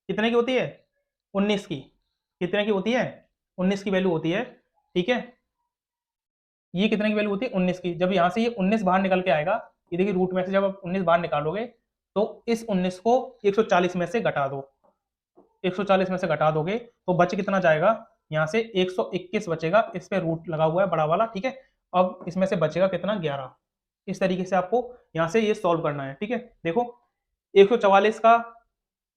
कितने की होती है 19 की। कितने की होती है 19 की वैल्यू होती है। ठीक है, ये कितने की वैल्यू होती है 19 की। जब यहाँ से ये 19 बाहर निकल के आएगा, ये देखिए रूट में से जब आप 19 बाहर निकालोगे तो इस 19 को 140 में से घटा दो, 140 में से घटा दोगे तो बच कितना जाएगा, यहाँ से 121 बचेगा, इस पे रूट लगा हुआ है बड़ा वाला। ठीक है, अब इसमें से बचेगा कितना 11। इस तरीके से आपको यहाँ से ये सॉल्व करना है। ठीक है, देखो 144 का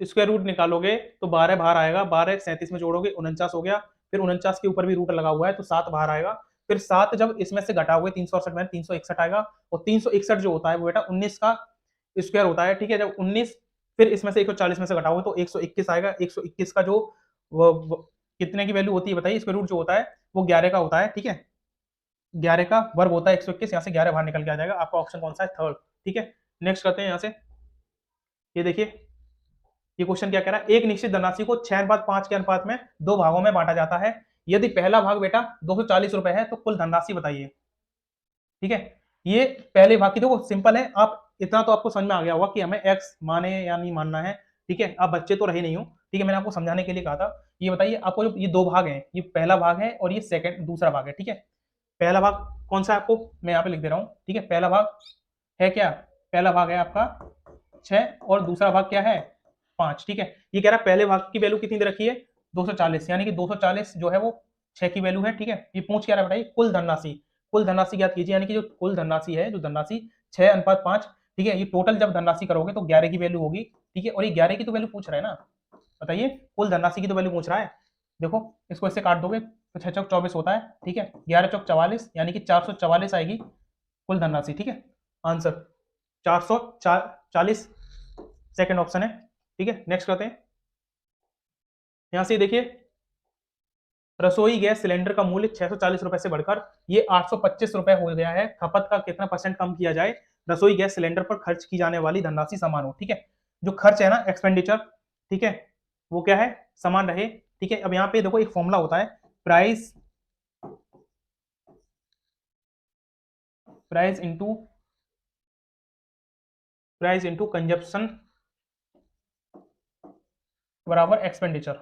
स्क्वायर रूट निकालोगे तो 12 बाहर आएगा, 12 37 में जोड़ोगे 49 हो गया, फिर 49 के ऊपर भी रूट लगा हुआ है तो 7 बाहर आएगा, फिर 7 जब इसमें से घटाओगे 368 में 361 आएगा, और 361 जो होता है वो बेटा 19 का स्क्वायर होता है। ठीक है, जब 19 फिर इसमें से 140 में से घटाओगे तो 121 आएगा। 121 का जो वो कितने की वैल्यू होती है बताइए, स्क्वायर रूट जो होता है वो 11 का होता है। ठीक है, 11 का वर्ग होता है 121, यहाँ से 11 बाहर निकल के आ जाएगा। आपका ऑप्शन कौन सा है, थर्ड। ठीक है, नेक्स्ट करते हैं यहाँ से। ये देखिए ये क्वेश्चन क्या कह रहा है, एक निश्चित धनराशि को 6:5 के अनुपात में 2 भागों में बांटा जाता है। यदि पहला भाग बेटा 240 रुपए है तो कुल धनराशि बताइए। ठीक है, ये पहले भाग की देखो सिंपल है, आप इतना तो आपको समझ में आ गया होगा कि हमें एक्स माने या नहीं मानना है। ठीक है, आप बच्चे तो रहे नहीं हो। ठीक है, मैंने आपको समझाने के लिए कहा था। ये बताइए आपको जो ये 2 भाग हैं, ये पहला भाग है और ये सेकंड दूसरा भाग है। ठीक है, पहला भाग कौन सा है आपको मैं यहाँ पे लिख दे रहा हूँ। ठीक है, पहला भाग है क्या, पहला भाग है आपका 6 और दूसरा भाग क्या है 5। ठीक है, ये कह रहा है पहले भाग की वैल्यू कितनी दे रखी है 240, यानी कि 240 जो है वो 6 की वैल्यू है। ठीक है, ये पूछ क्या रहा है बताइए, कुल धनराशि, कुल धनराशि ज्ञात कीजिए, यानी कि जो कुल धनराशि है, जो धनराशि 6:5। ठीक है, ये टोटल जब धनराशि करोगे तो 11 की वैल्यू होगी। ठीक है, और ये 11 की तो वैल्यू पूछ रहा है ना, बताइए कुल धनराशि की तो वैल्यू पूछ रहा है। देखो इसको इससे काट दोगे तो 6 चौक 24 होता है। ठीक है, 11 चौक 44 यानी कि 444 आएगी कुल धनराशि। ठीक है, आंसर 440 सेकंड ऑप्शन है। ठीक है, नेक्स्ट करते हैं। यहां से देखिए रसोई गैस सिलेंडर का मूल्य 640 रुपए से बढ़कर ये 825 रुपए हो गया है। खपत का कितना % कम किया जाए रसोई गैस सिलेंडर पर खर्च की जाने वाली धनराशि समान हो। ठीक है, जो खर्च है ना एक्सपेंडिचर, ठीक है, वो क्या है समान रहे। ठीक है, अब यहाँ पे देखो एक फॉर्मूला होता है प्राइस, प्राइस इंटू कंजप्शन बराबर एक्सपेंडिचर।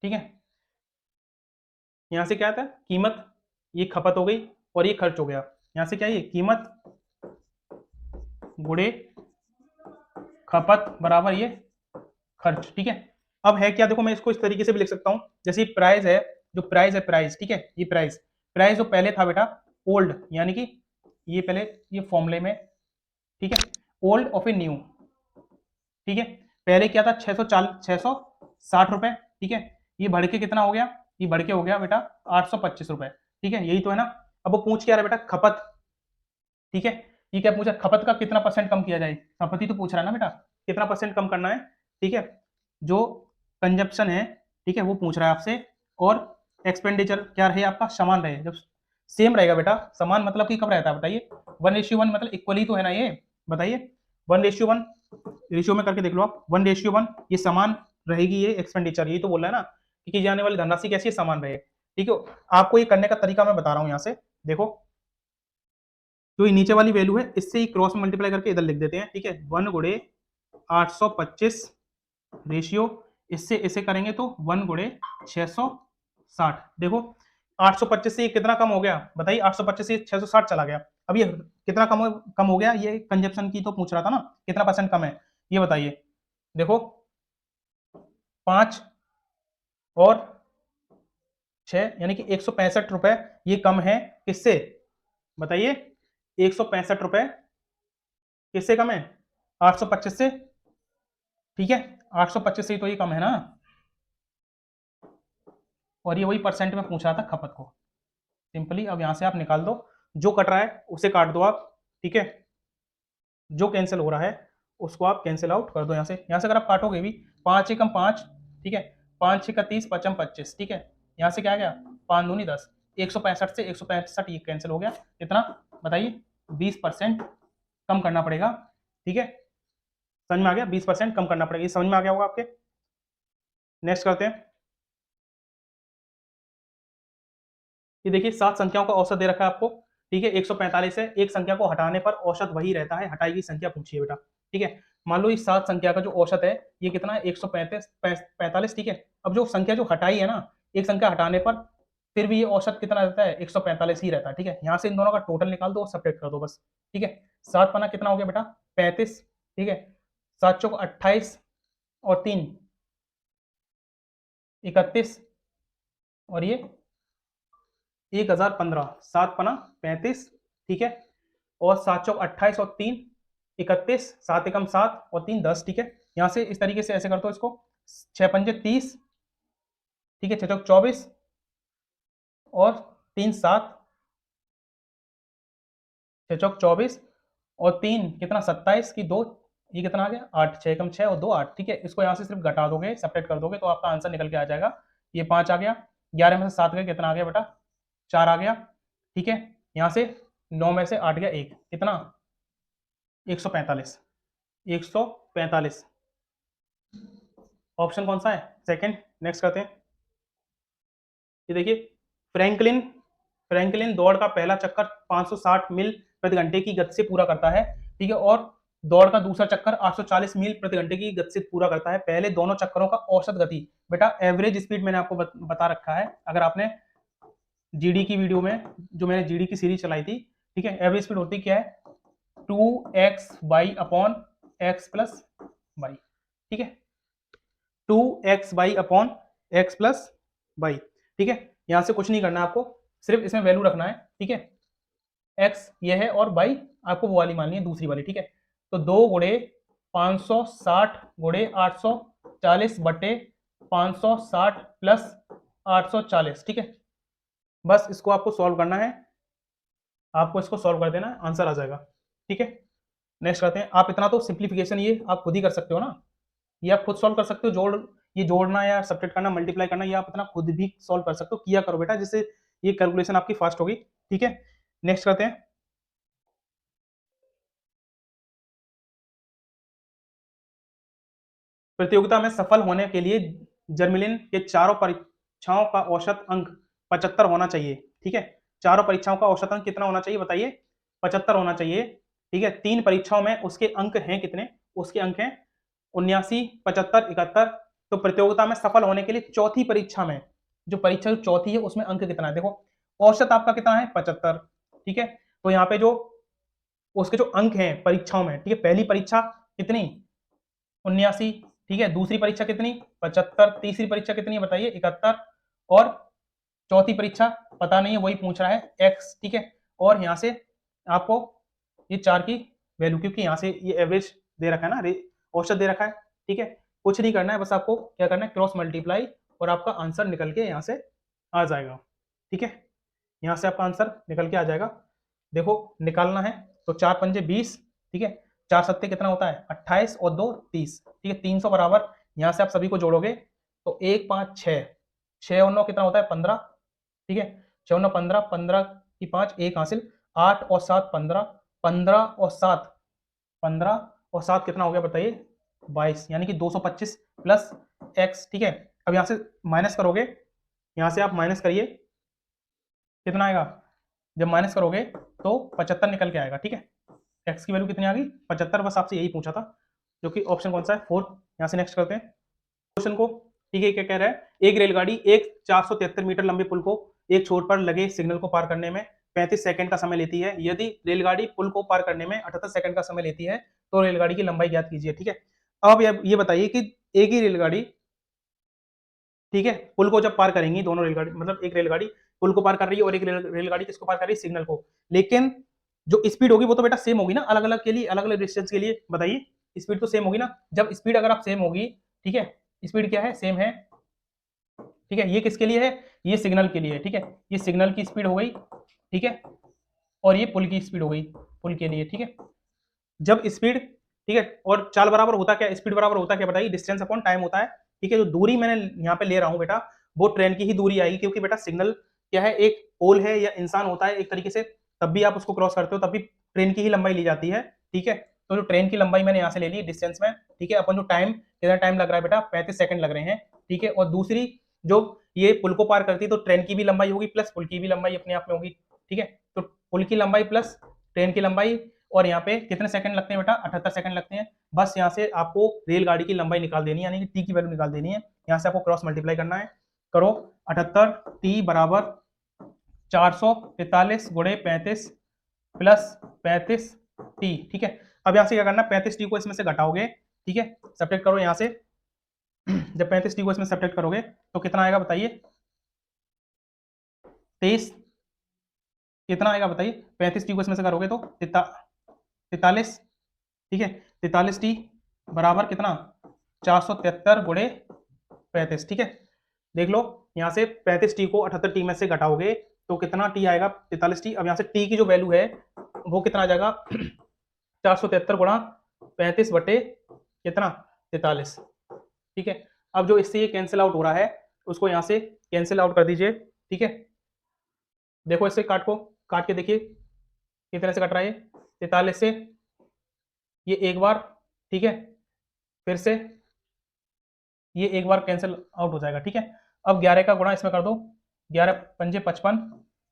ठीक है, यहां से क्या था कीमत, ये खपत हो गई और ये खर्च हो गया। यहां से क्या है कीमत गुणे खपत बराबर ये खर्च। ठीक है, अब है क्या देखो मैं इसको इस तरीके से भी लिख सकता हूं, जैसे प्राइस है, जो प्राइस है प्राइस, ठीक है, ये प्राइस, प्राइस जो पहले था बेटा ओल्ड, यानी कि ये पहले ये फॉर्मूले में, ठीक है, ओल्ड और फिर न्यू। ठीक है, पहले क्या था 660 रुपए। ठीक है, ये बढ़ के कितना हो गया, ये बढ़ के हो गया बेटा 825 रुपए। ठीक है, यही तो है ना। अब वो पूछ क्या रहा है बेटा खपत। ठीक है, ये क्या पूछा खपत का कितना % कम किया जाए, खपत ही तो पूछ रहा है ना बेटा, कितना % कम करना है। ठीक है, जो कंजप्शन है, ठीक है, वो पूछ रहा है आपसे, और एक्सपेंडिचर क्या रहे आपका समान रहे। जब सेम रहेगा बेटा, समान मतलब कि कब रहता है बताइए 1:1 मतलब इक्वली तो है ना ये, बताइए 1:1 रेशियो में करके देख लो आप, 1:1 ये समान रहेगी ये एक्सपेंडिचर, यही तो बोल रहा है ना कि की जाने वाली धनराशि कैसी समान रहे। ठीक है, आपको ये करने का तरीका मैं बता रहा हूं। यहाँ से देखो जो ये नीचे वाली वैल्यू है इससे ही क्रॉस मल्टीप्लाई करके इधर लिख देते हैं। ठीक है, 1 गुणे 825 रेशियो, इससे इसे करेंगे तो 1 गुणे 660। देखो 825 से ये कितना कम हो गया बताइए, 825 से 660 चला गया। अब ये कितना कम हो गया, ये कंजप्शन की तो पूछ रहा था ना, कितना % कम है ये बताइए। देखो 5 और 6 यानी कि 165 रुपए ये कम है किससे बताइए, 165 रुपए किससे कम है 825 से। ठीक है, 825 से ही तो ये कम है ना, और ये वही % में पूछ रहा था खपत को। सिंपली अब यहां से आप निकाल दो, जो कट रहा है उसे काट दो आप। ठीक है, जो कैंसिल हो रहा है उसको आप कैंसिल आउट कर दो यहाँ से अगर आप काटोगे भी 5 एकम 5, ठीक है, 5 6 30, 5 25, ठीक है, यहाँ से क्या आ गया 5 दूनी 10, 165 से 165 ये कैंसिल हो गया, कितना बताइए 20% कम करना पड़ेगा, ठीक है, समझ में आ गया, 20% कम करना पड़ेगा, ये समझ में आ गया होगा आपके। नेक्स्ट करते हैं, ये देखिए 7 संख्याओं का औसत दे रखा है आपको, ठीक है, 145 है, एक संख्या को हटाने पर औसत वही रहता है, हटाई गई संख्या पूछिए बेटा, ठीक है, मान लो इस 7 संख्या का जो औसत है ये कितना है 145, ठीक है, अब जो संख्या जो हटाई है ना, एक संख्या हटाने पर फिर भी ये औसत कितना रहता है 145 ही रहता है, ठीक है, यहाँ से इन दोनों का टोटल निकाल दो और सब्ट्रैक्ट कर दो बस, ठीक है, 7 पन्ना कितना हो गया बेटा 35, ठीक है, 7 चौक 28 और 3 31 और ये 1015, 7 पना 35, ठीक है, और 7 चौक 28 और 3 31, 7 एकम 7 और 3 10, ठीक है, यहाँ से इस तरीके से ऐसे कर दो इसको, 6 पंजे 30, ठीक है, 6 चौक 24 और 3 7, 6 चौक 24 और 3 कितना 27 की 2, ये कितना आ गया 8, 6 एकम 6 और 2 8, ठीक है, इसको यहाँ से सिर्फ घटा दोगे सेपरेट कर दोगे तो आपका आंसर निकल के आ जाएगा, ये 5 आ गया, 11 में से 7 गए कितना आ गया बेटा 4 आ गया, ठीक है, यहाँ से 9 में से 8 गया 1, कितना 145, 145, ऑप्शन कौन सा है सेकंड। नेक्स्ट करते हैं, ये देखिए फ्रैंकलिन फ्रैंकलिन दौड़ का पहला चक्कर 560 मील प्रति घंटे की गति से पूरा करता है, ठीक है, और दौड़ का दूसरा चक्कर 840 मील प्रति घंटे की गति से पूरा करता है, पहले दोनों चक्करों का औसत गति, बेटा एवरेज स्पीड मैंने आपको बता रखा है, अगर आपने जीडी की वीडियो में जो मैंने जीडी की सीरीज चलाई थी, ठीक है, एवरेज स्पीड होती क्या है 2x upon x plus Y, ठीक है, 2x upon x plus Y, ठीक है, यहां से कुछ नहीं करना आपको, सिर्फ इसमें वैल्यू रखना है, ठीक है, x ये है और y आपको वो वाली माननी है दूसरी वाली, ठीक है, तो 2 गुणे 560 गुणे 840 बटे 560 प्लस 840, ठीक है, बस इसको आपको सॉल्व करना है, आपको इसको सॉल्व कर देना है, आंसर आ जाएगा, ठीक है। नेक्स्ट करते हैं, आप इतना तो सिंप्लीफिकेशन ये आप खुद ही कर सकते हो ना, ये आप खुद सॉल्व कर सकते हो, ये जोड़ना या सब्ट्रैक्ट करना मल्टीप्लाई करना ये आप इतना खुद भी सॉल्व कर सकते हो, किया करो बेटा, जिससे ये कैलकुलेशन आपकी फास्ट होगी, ठीक है। नेक्स्ट करते हैं, प्रतियोगिता में सफल होने के लिए जर्मलिन के चारों परीक्षाओं का औसत अंक 75 होना चाहिए, ठीक है, चारों परीक्षाओं का औसत अंक कितना होना चाहिए बताइए 75 होना चाहिए, ठीक है, 3 परीक्षाओं में उसके अंक हैं कितने, उसके अंक हैं 79 75 71, तो प्रतियोगिता में सफल होने के लिए चौथी परीक्षा में जो परीक्षा जो चौथी है उसमें अंक कितना है, देखो औसत आपका कितना है 75, ठीक है, तो यहाँ पे जो उसके जो अंक हैं परीक्षाओं में, ठीक है, पहली परीक्षा कितनी 79, ठीक है, दूसरी परीक्षा कितनी 75, तीसरी परीक्षा कितनी है बताइए 71, और चौथी परीक्षा पता नहीं है वही पूछ रहा है x, ठीक है, और यहाँ से आपको ये 4 की वैल्यू, क्योंकि यहाँ से ये एवरेज दे रखा है ना, औसत दे रखा है, ठीक है, कुछ नहीं करना है, बस आपको क्या करना है क्रॉस मल्टीप्लाई और आपका आंसर निकल के यहाँ से आ जाएगा, ठीक है, यहाँ से आपका आंसर निकल के आ जाएगा, देखो निकालना है तो 4 पंजे 20, ठीक है, 4 सत्ते कितना होता है 28 और 2 30, ठीक है, 300 बराबर, यहाँ से आप सभी को जोड़ोगे तो 1 5 6, 6 और 9 कितना होता है 15, ठीक है, 6 और 9 15, 15 की 5 1 हासिल, 8 और 7 15, 15 और 7 15 और 7 कितना हो गया बताइए 22, यानी कि 225 प्लस x, ठीक है, अब यहाँ से माइनस करोगे, यहाँ से आप माइनस करिए कितना आएगा, जब माइनस करोगे तो 75 निकल के आएगा, ठीक है, x की वैल्यू कितनी आ गई 75, बस आपसे यही पूछा था, जो कि ऑप्शन कौन सा है 4। यहाँ से नेक्स्ट करते हैं क्वेश्चन को, ठीक है, क्या कह रहा है, एक रेलगाड़ी एक 473 मीटर लंबे पुल को एक छोर पर लगे सिग्नल को पार करने में 35 सेकंड का समय लेती है, यदि रेलगाड़ी पुल को पार करने में 78 सेकंड का समय लेती है तो रेलगाड़ी की लंबाई ज्ञात कीजिए, ठीक है, अब ये बताइए कि एक ही रेलगाड़ी, ठीक है, पुल को जब पार करेंगी दोनों रेलगाड़ी, मतलब एक रेलगाड़ी पुल को पार कर रही है और एक रेलगाड़ी किसको पार कर रही है सिग्नल को, लेकिन जो स्पीड होगी वो तो बेटा सेम होगी ना, अलग अलग के लिए अलग अलग डिस्टेंस के लिए बताइए, स्पीड तो सेम होगी ना, जब स्पीड अगर आप सेम होगी, ठीक है, स्पीड क्या है सेम है, ठीक है, ये किसके लिए है ये सिग्नल के लिए है, ठीक है, ये सिग्नल की स्पीड हो गई, ठीक है, और ये पुल की स्पीड हो गई पुल के लिए, ठीक है, जब स्पीड, ठीक है। और चाल बराबर होता क्या, स्पीड बराबर होता क्या बताइए, डिस्टेंस अपॉन टाइम होता है, ठीक है। जो दूरी मैंने यहाँ पे ले रहा हूँ बेटा, वो ट्रेन की ही दूरी आएगी, क्योंकि बेटा सिग्नल क्या है, एक पोल है या इंसान होता है एक तरीके से, तब भी आप उसको क्रॉस करते हो तब भी ट्रेन की ही लंबाई ली जाती है, ठीक है। तो जो ट्रेन की लंबाई मैंने यहाँ से ले ली डिस्टेंस में, ठीक है, अपन जो टाइम, कितना टाइम लग रहा है बेटा, 35 सेकंड लग रहे हैं, ठीक है। और दूसरी जो ये पुल को पार करती है, तो ट्रेन की भी लंबाई होगी प्लस पुल की भी लंबाई अपने आप में होगी, ठीक है। तो पुल की लंबाई प्लस ट्रेन की लंबाई, और यहाँ पे कितने सेकंड लगते हैं बेटा, 78 सेकंड लगते हैं। बस यहाँ से आपको रेलगाड़ी की लंबाई निकाल देनी है, यानी कि टी की वैल्यू निकाल देनी है। यहाँ से आपको क्रॉस मल्टीप्लाई करना है, करो 78 टी बराबर 443 गुणे 35 प्लस 35 टी, ठीक है। अब यहाँ से क्या करना, 35 टी को इसमें से घटाओगे, ठीक है, सब्ट्रैक्ट करो यहाँ से। जब 35 टी को इसमें सब्ट्रैक्ट करोगे तो कितना आएगा बताइए, 23, कितना आएगा बताइए, 35 टी को इसमें से करोगे तो 43, ठीक है, 43 टी बराबर कितना, 473 गुणे 35, ठीक है। देख लो यहाँ से 35 टी को 78 टी में से घटाओगे तो कितना टी आएगा, 43 टी। अब यहाँ से टी की जो वैल्यू है वो कितना आ जाएगा, 473 गुणा 35 बटे कितना, 43, ठीक है। अब जो इससे ये कैंसिल आउट हो रहा है उसको यहाँ से कैंसिल आउट कर दीजिए, ठीक है। देखो इससे काट के देखिए कितने से कट रहा है, 43 से ये एक बार, ठीक है, फिर से ये एक बार कैंसिल आउट हो जाएगा, ठीक है। अब 11 का गुणा इसमें कर दो, 11 पंजे 55,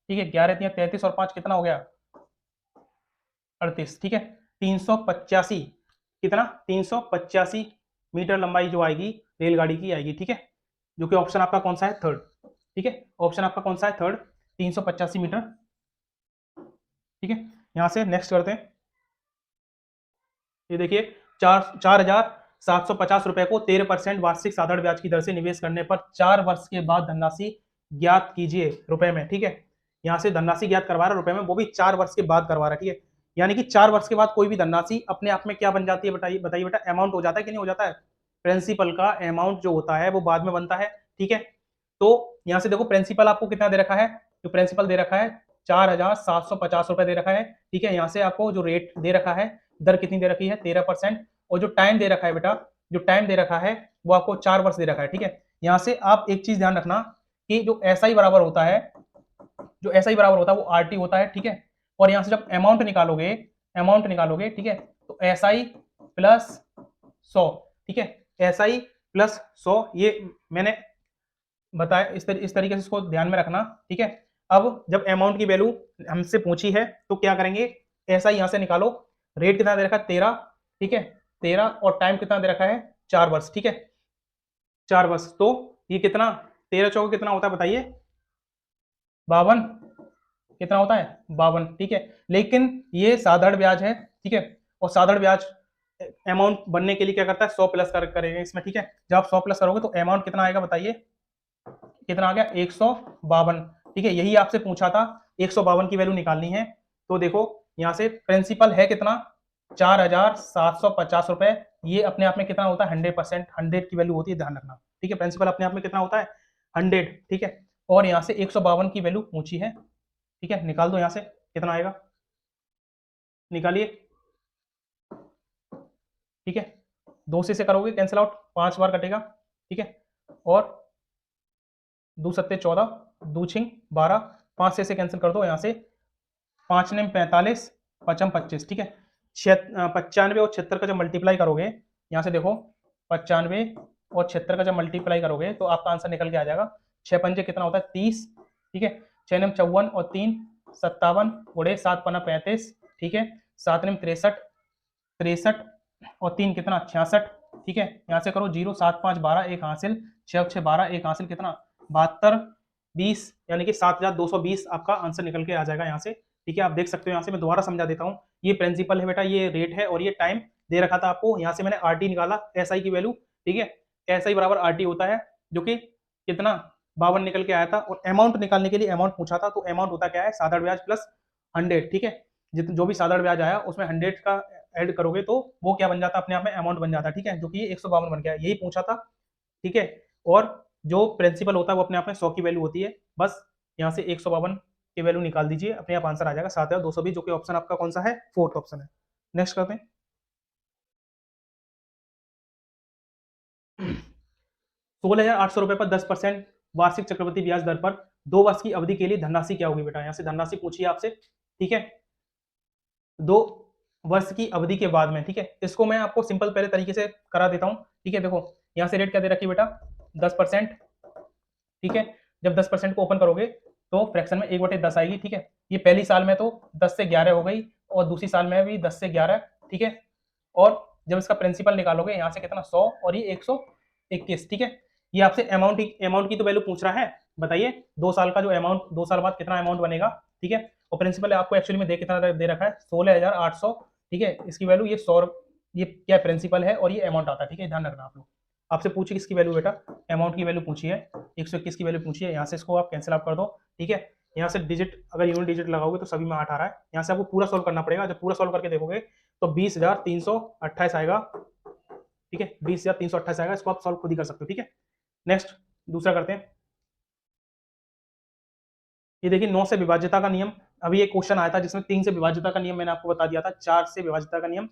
ठीक है, 11 3 33 और 5 कितना हो गया, 38, ठीक है। 385, कितना, 385 मीटर लंबाई जो आएगी रेलगाड़ी की आएगी, ठीक है, जो कि ऑप्शन आपका कौन सा है, थर्ड, ठीक है। ऑप्शन आपका कौन सा है, थर्ड, 385 मीटर, ठीक है। यहां से नेक्स्ट करते हैं, ये देखिए 4,750 रुपए को 13% वार्षिक साधारण ब्याज की दर से निवेश करने पर 4 वर्ष के बाद धनराशि ज्ञात कीजिए रुपए में, ठीक है। यहाँ से धनराशि ज्ञात करवा रहा है रुपए में, वो भी 4 वर्ष के बाद करवा रहा है, ठीक है। यानी कि 4 वर्ष के बाद कोई भी धनराशि अपने आप में क्या बन जाती है, बताइए बताइए बेटा, अमाउंट हो जाता है कि नहीं हो जाता है। प्रिंसिपल का अमाउंट जो होता है वो बाद में बनता है, ठीक है। तो यहाँ से देखो प्रिंसिपल आपको कितना दे रखा है, जो प्रिंसिपल दे रखा है 4,750 रुपए दे रखा है, ठीक है। यहाँ से आपको जो रेट दे रखा है, दर कितनी दे रखी है, 13%, और जो टाइम दे रखा है बेटा, जो टाइम दे रखा है वो आपको 4 वर्ष दे रखा है, ठीक है। यहाँ से आप एक चीज ध्यान रखना कि जो एसआई बराबर होता है, जो एसआई बराबर होता है वो आरटी होता है, ठीक है। और यहाँ से जब अमाउंट निकालोगे, ठीक है, तो एसआई प्लस 100, ठीक है, एसआई प्लस 100, ये मैंने बताया, इस तरीके से इसको ध्यान में रखना, ठीक है। अब जब अमाउंट की वैल्यू हमसे पूछी है तो क्या करेंगे, ऐसा ही यहां से निकालो, रेट कितना दे रखा है 13, ठीक है, 13, और टाइम कितना दे रखा है 4 वर्ष, ठीक है, 4 वर्ष। तो ये कितना, 13 चौके कितना होता है बताइए, 52, कितना होता है 52, ठीक है। लेकिन ये साधारण ब्याज है, ठीक है, और साधारण ब्याज अमाउंट बनने के लिए क्या करता है, 100 प्लस करेंगे इसमें, ठीक है। जब आप 100 प्लस करोगे तो अमाउंट कितना आएगा बताइए, कितना आ गया, 152, ठीक है। यही आपसे पूछा था, 152 की वैल्यू निकालनी है। तो देखो यहाँ से प्रिंसिपल है कितना, 4,750 रुपए, ये अपने आप में कितना होता है, 100%, 100 की वैल्यू होती है, ध्यान रखना, ठीक है। प्रिंसिपल अपने आप में कितना होता है, 100, ठीक है। और यहाँ से 152 की वैल्यू पूछी है, ठीक है, निकाल दो यहाँ से कितना आएगा, निकालिए, ठीक है। 2 से करोगे कैंसिल आउट, 5 बार कटेगा, ठीक है। और 2 सत्ते 14, 2 छिंग 12, 5 से कैंसिल कर दो यहाँ से, 5 ने 45, 5 25, ठीक है। 95 और 76 का जब मल्टीप्लाई करोगे, यहाँ से देखो 95 और 76 का जब मल्टीप्लाई करोगे तो आपका आंसर निकल के आ जाएगा, 6 पंजे कितना होता है 30, ठीक है, 6 ने 54 और 3 57, गुणे 7 पन्ना 35, ठीक है, 7 ने 63, 63 और 3 कितना 66, ठीक है। यहाँ से करो 0 7 5 12 एक हासिल, 6 6 12 एक हासिल, कितना 72 20, यानी कि 7,220 आपका आंसर निकल के आ जाएगा यहाँ से, ठीक है। आप देख सकते हो, यहाँ से मैं दोबारा समझा देता हूँ, ये प्रिंसिपल है बेटा, ये रेट है, और ये टाइम दे रखा था आपको। यहाँ से मैंने आरटी निकाला, एसआई की वैल्यू, ठीक है, एसआई बराबर आरटी होता है, जो कि कितना 52 निकल के आया था। और अमाउंट निकालने के लिए अमाउंट पूछा था, तो अमाउंट होता क्या है, साधारण ब्याज प्लस 100, ठीक है। जो भी साधारण ब्याज आया उसमें 100 का ऐड करोगे तो वो क्या बन जाता है, अपने आप में अमाउंट बन जाता है, ठीक है, जो कि ये 152 बन गया, यही पूछा था, ठीक है। और जो प्रिंसिपल होता है वो अपने आप में 100 की वैल्यू होती है, बस यहाँ से 152 की वैल्यू निकाल दीजिए, अपने आप आंसर आ जाएगा 7,220, जो कि ऑप्शन आपका कौन सा है, फोर्थ ऑप्शन है। नेक्स्ट करते हैं। 16,800 रुपए पर 10% वार्षिक चक्रवृद्धि ब्याज दर पर 2 वर्ष की अवधि के लिए धनराशि क्या होगी बेटा? यहाँ से धनराशि पूछी है आपसे, ठीक है, 2 वर्ष की अवधि के बाद में, ठीक है। इसको मैं आपको सिंपल पहले तरीके से करा देता हूँ, ठीक है। देखो यहाँ से रेट क्या दे रखी है बेटा, 10%, ठीक है। जब 10% को ओपन करोगे तो फ्रैक्शन में 1/10 आएगी, ठीक है। ये पहली साल में तो 10 से 11 हो गई और दूसरी साल में भी 10 से 11, ठीक है। और जब इसका प्रिंसिपल निकालोगे यहाँ से कितना, 100 और ये 121, ठीक है। ये आपसे अमाउंट की तो वैल्यू पूछ रहा है, बताइए 2 साल का जो अमाउंट, 2 साल बाद कितना अमाउंट बनेगा, ठीक है। और प्रिंसिपल आपको एक्चुअली में कितना दे रखा है, 16,800, ठीक है। इसकी वैल्यू ये 100, ये क्या प्रिंसिपल है और ये अमाउंट आता है, ठीक है। ध्यान रखना आप लोग। आपसे पूछी किसकी वैल्यू बेटा, अमाउंट की वैल्यू पूछी है, 121 की वैल्यू पूछी है। यहाँ से इसको आप कैंसिल आप कर दो, ठीक है। यहाँ से डिजिट, अगर यूनिट डिजिट लगाओगे तो सभी में 8 आ रहा है। यहाँ से आपको पूरा सॉल्व करना पड़ेगा। जब पूरा सॉल्व करके देखोगे तो 20,328 आएगा, ठीक है। 20,328 आएगा। इसको आप सॉल्व खुद ही कर सकते हो, ठीक है। नेक्स्ट दूसरा करते हैं। ये देखिए 9 से विभाज्यता का नियम। अभी एक क्वेश्चन आया था जिसमें 3 से विभाज्यता का नियम मैंने आपको बता दिया था, 4 से विभाज्यता का नियम,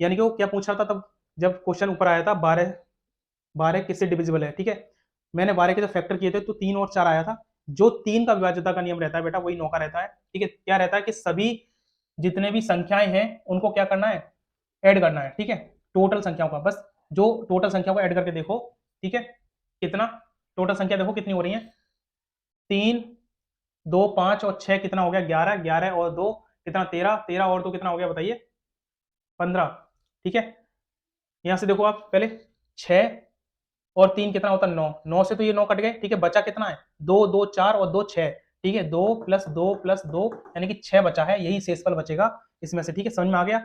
यानी कि वो क्या पूछ रहा था तब जब क्वेश्चन ऊपर आया था, 12 किससे डिविजिबल है, ठीक है। मैंने 12 के जब फैक्टर किए थे तो 3 और 4 आया था। जो 3 का विभाज्यता का नियम रहता है बेटा वही 9 का रहता है, ठीक है। क्या रहता है कि सभी जितने भी संख्याएं हैं उनको क्या करना है, ऐड करना है, ठीक है। टोटल संख्याओं का, बस जो टोटल संख्या को ऐड करके देखो, ठीक है। कितना टोटल संख्या देखो कितनी हो रही है, 3, 2, 5 और 6 कितना हो गया, 11, 11 और 2 कितना, 13, 13 और 2 कितना हो गया बताइए, 15, ठीक है। यहां से देखो आप पहले 6 और 3 कितना होता है, 9, 9 से तो ये 9 कट गए, ठीक है। बचा कितना है, 2, 2, 4 और 2, 6, ठीक है। 2 + 2 + 2 यानी कि 6 बचा है, यही शेषफल बचेगा इसमें से, ठीक है। समझ में आ गया?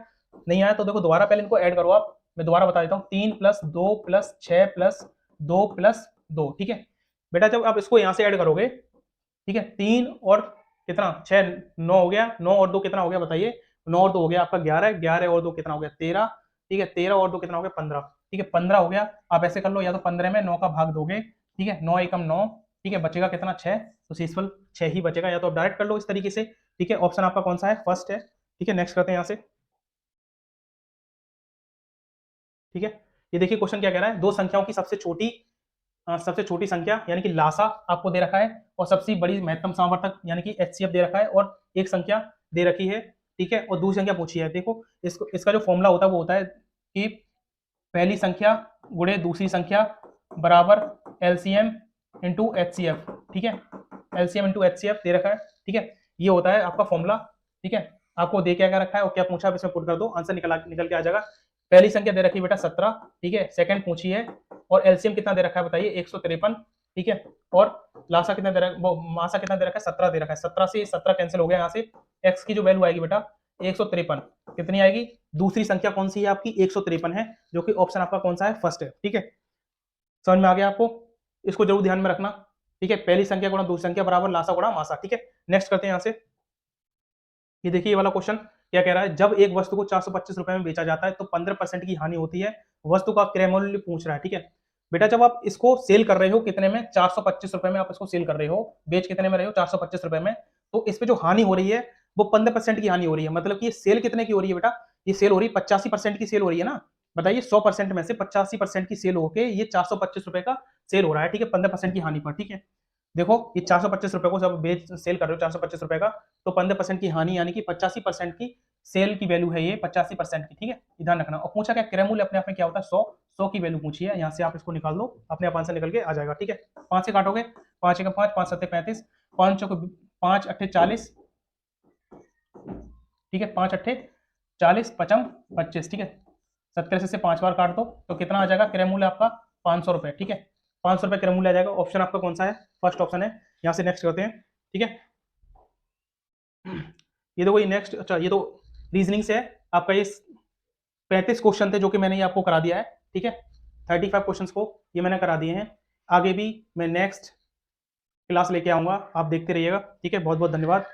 नहीं आया तो देखो दोबारा पहले इनको ऐड करो आप, मैं दोबारा बता देता हूँ, 3 + 2 + 6 + 2 + 2, ठीक है। बेटा जब आप इसको यहाँ से ऐड करोगे, ठीक है, 3 और कितना 6, 9 हो गया, 9 और 2 कितना हो गया बताइए, 9 और 2 हो गया आपका 11, 11 और 2 कितना हो गया 13, ठीक है। 13 और 2 कितना हो गया 15, ठीक है। 15 हो गया। आप ऐसे कर लो, या तो 15 में 9 का भाग दोगे, ठीक है, 9 एकम 9, ठीक है। बचेगा कितना 6, तो शेषफल 6 ही बचेगा, या तो आप डायरेक्ट कर लो इस तरीके से, ठीक है। ऑप्शन आपका कौन सा है, फर्स्ट है, ठीक है। नेक्स्ट करते हैं यहाँ से, ठीक है। ये देखिए क्वेश्चन क्या कह रहा है, दो संख्याओं की सबसे छोटी संख्या यानी कि लासा आपको दे रखा है और सबसे बड़ी महत्तम समावर्तक यानी कि एचसीएफ दे रखा है, और एक संख्या दे रखी है, ठीक है, और दूसरी संख्या पूछी है। देखो इसका जो फॉर्मूला होता है वो होता है कि पहली संख्या गुणे दूसरी संख्या बराबर एलसीएम इंटू एचसीएफ, ठीक है। एलसीएम इंटू एचसीएफ दे रखा है, ठीक है। ये होता है आपका फॉर्मूला, ठीक है। आपको दे क्या रखा है और क्या पूछा, आप इसमें पुट कर दो, आंसर निकल के आ जाएगा। पहली संख्या दे रखी है बेटा 17, ठीक है। सेकंड पूछी है और एलसीएम कितना दे रखा है बताइए 153, ठीक है। और लासा कितना दे रखा है, मासा कितना दे रखा है 17 दे रखा है। 17 से 17 कैंसिल हो गया, यहाँ से एक्स की जो वैल्यू आएगी बेटा 153 कितनी आएगी, दूसरी संख्या कौन सी है आपकी 153 है, जो कि ऑप्शन आपका कौन सा है, फर्स्ट है, ठीक है। समझ में आ गया आपको? इसको जरूर ध्यान में रखना, ठीक है। पहली संख्या गुणा दूसरी संख्या बराबर लासा गुणा मासा, ठीक है। नेक्स्ट करते हैं यहाँ से। ये देखिए ये वाला क्वेश्चन क्या कह रहा है, जब एक वस्तु को 425 रुपए में बेचा जाता है तो 15% की हानि होती है, वस्तु का क्रय मूल्य पूछ रहा है, ठीक है। बेटा जब आप इसको सेल कर रहे हो कितने में, 425 रुपए में आप इसको सेल कर रहे हो, बेच कितने में रहे हो 425 रुपए में, तो इस पे जो हानि हो रही है वो 15% की हानि हो रही है। मतलब कि ये सेल कितने की हो रही है बेटा, ये सेल हो रही है 85% की सेल हो रही है ना। बताइए 100% में से 85% की सेल होके ये 425 रुपए का सेल हो रहा है, ठीक है, 15% की हानि पर, ठीक है। देखो ये 425 रुपए को जब बेच सेल कर रहे हो 425 रुपए का, तो 15% की हानि यानी कि 85% की सेल की वैल्यू है ये 85% की, ठीक है। ध्यान रखना। और पूछा क्या, क्रय मूल्य अपने आप में क्या होता है 100 की वैल्यू पूछी है, यहाँ से आप इसको निकाल दो, अपने आप आंसर निकल के आ जाएगा, ठीक है। 5 से काटोगे, 5 1 5, 5 7 35, 5 5 8 40, ठीक है, 5 8 40 55 25, ठीक है। 70 से 5 बार काट दो तो कितना आ जाएगा क्रय मूल्य आपका 500 रुपए, ठीक है। 500 रुपए क्रय मूल्य आ जाएगा। ऑप्शन आपका कौन सा है, फर्स्ट ऑप्शन है। यहाँ से नेक्स्ट करते हैं, ठीक है। ये देखो ये नेक्स्ट, अच्छा ये तो रीजनिंग से है आपका, ये 35 क्वेश्चन थे जो कि मैंने ये आपको करा दिया है, ठीक है। 35 क्वेश्चंस को ये मैंने करा दिए हैं। आगे भी मैं नेक्स्ट क्लास लेके आऊंगा, आप देखते रहिएगा, ठीक है। बहुत बहुत धन्यवाद।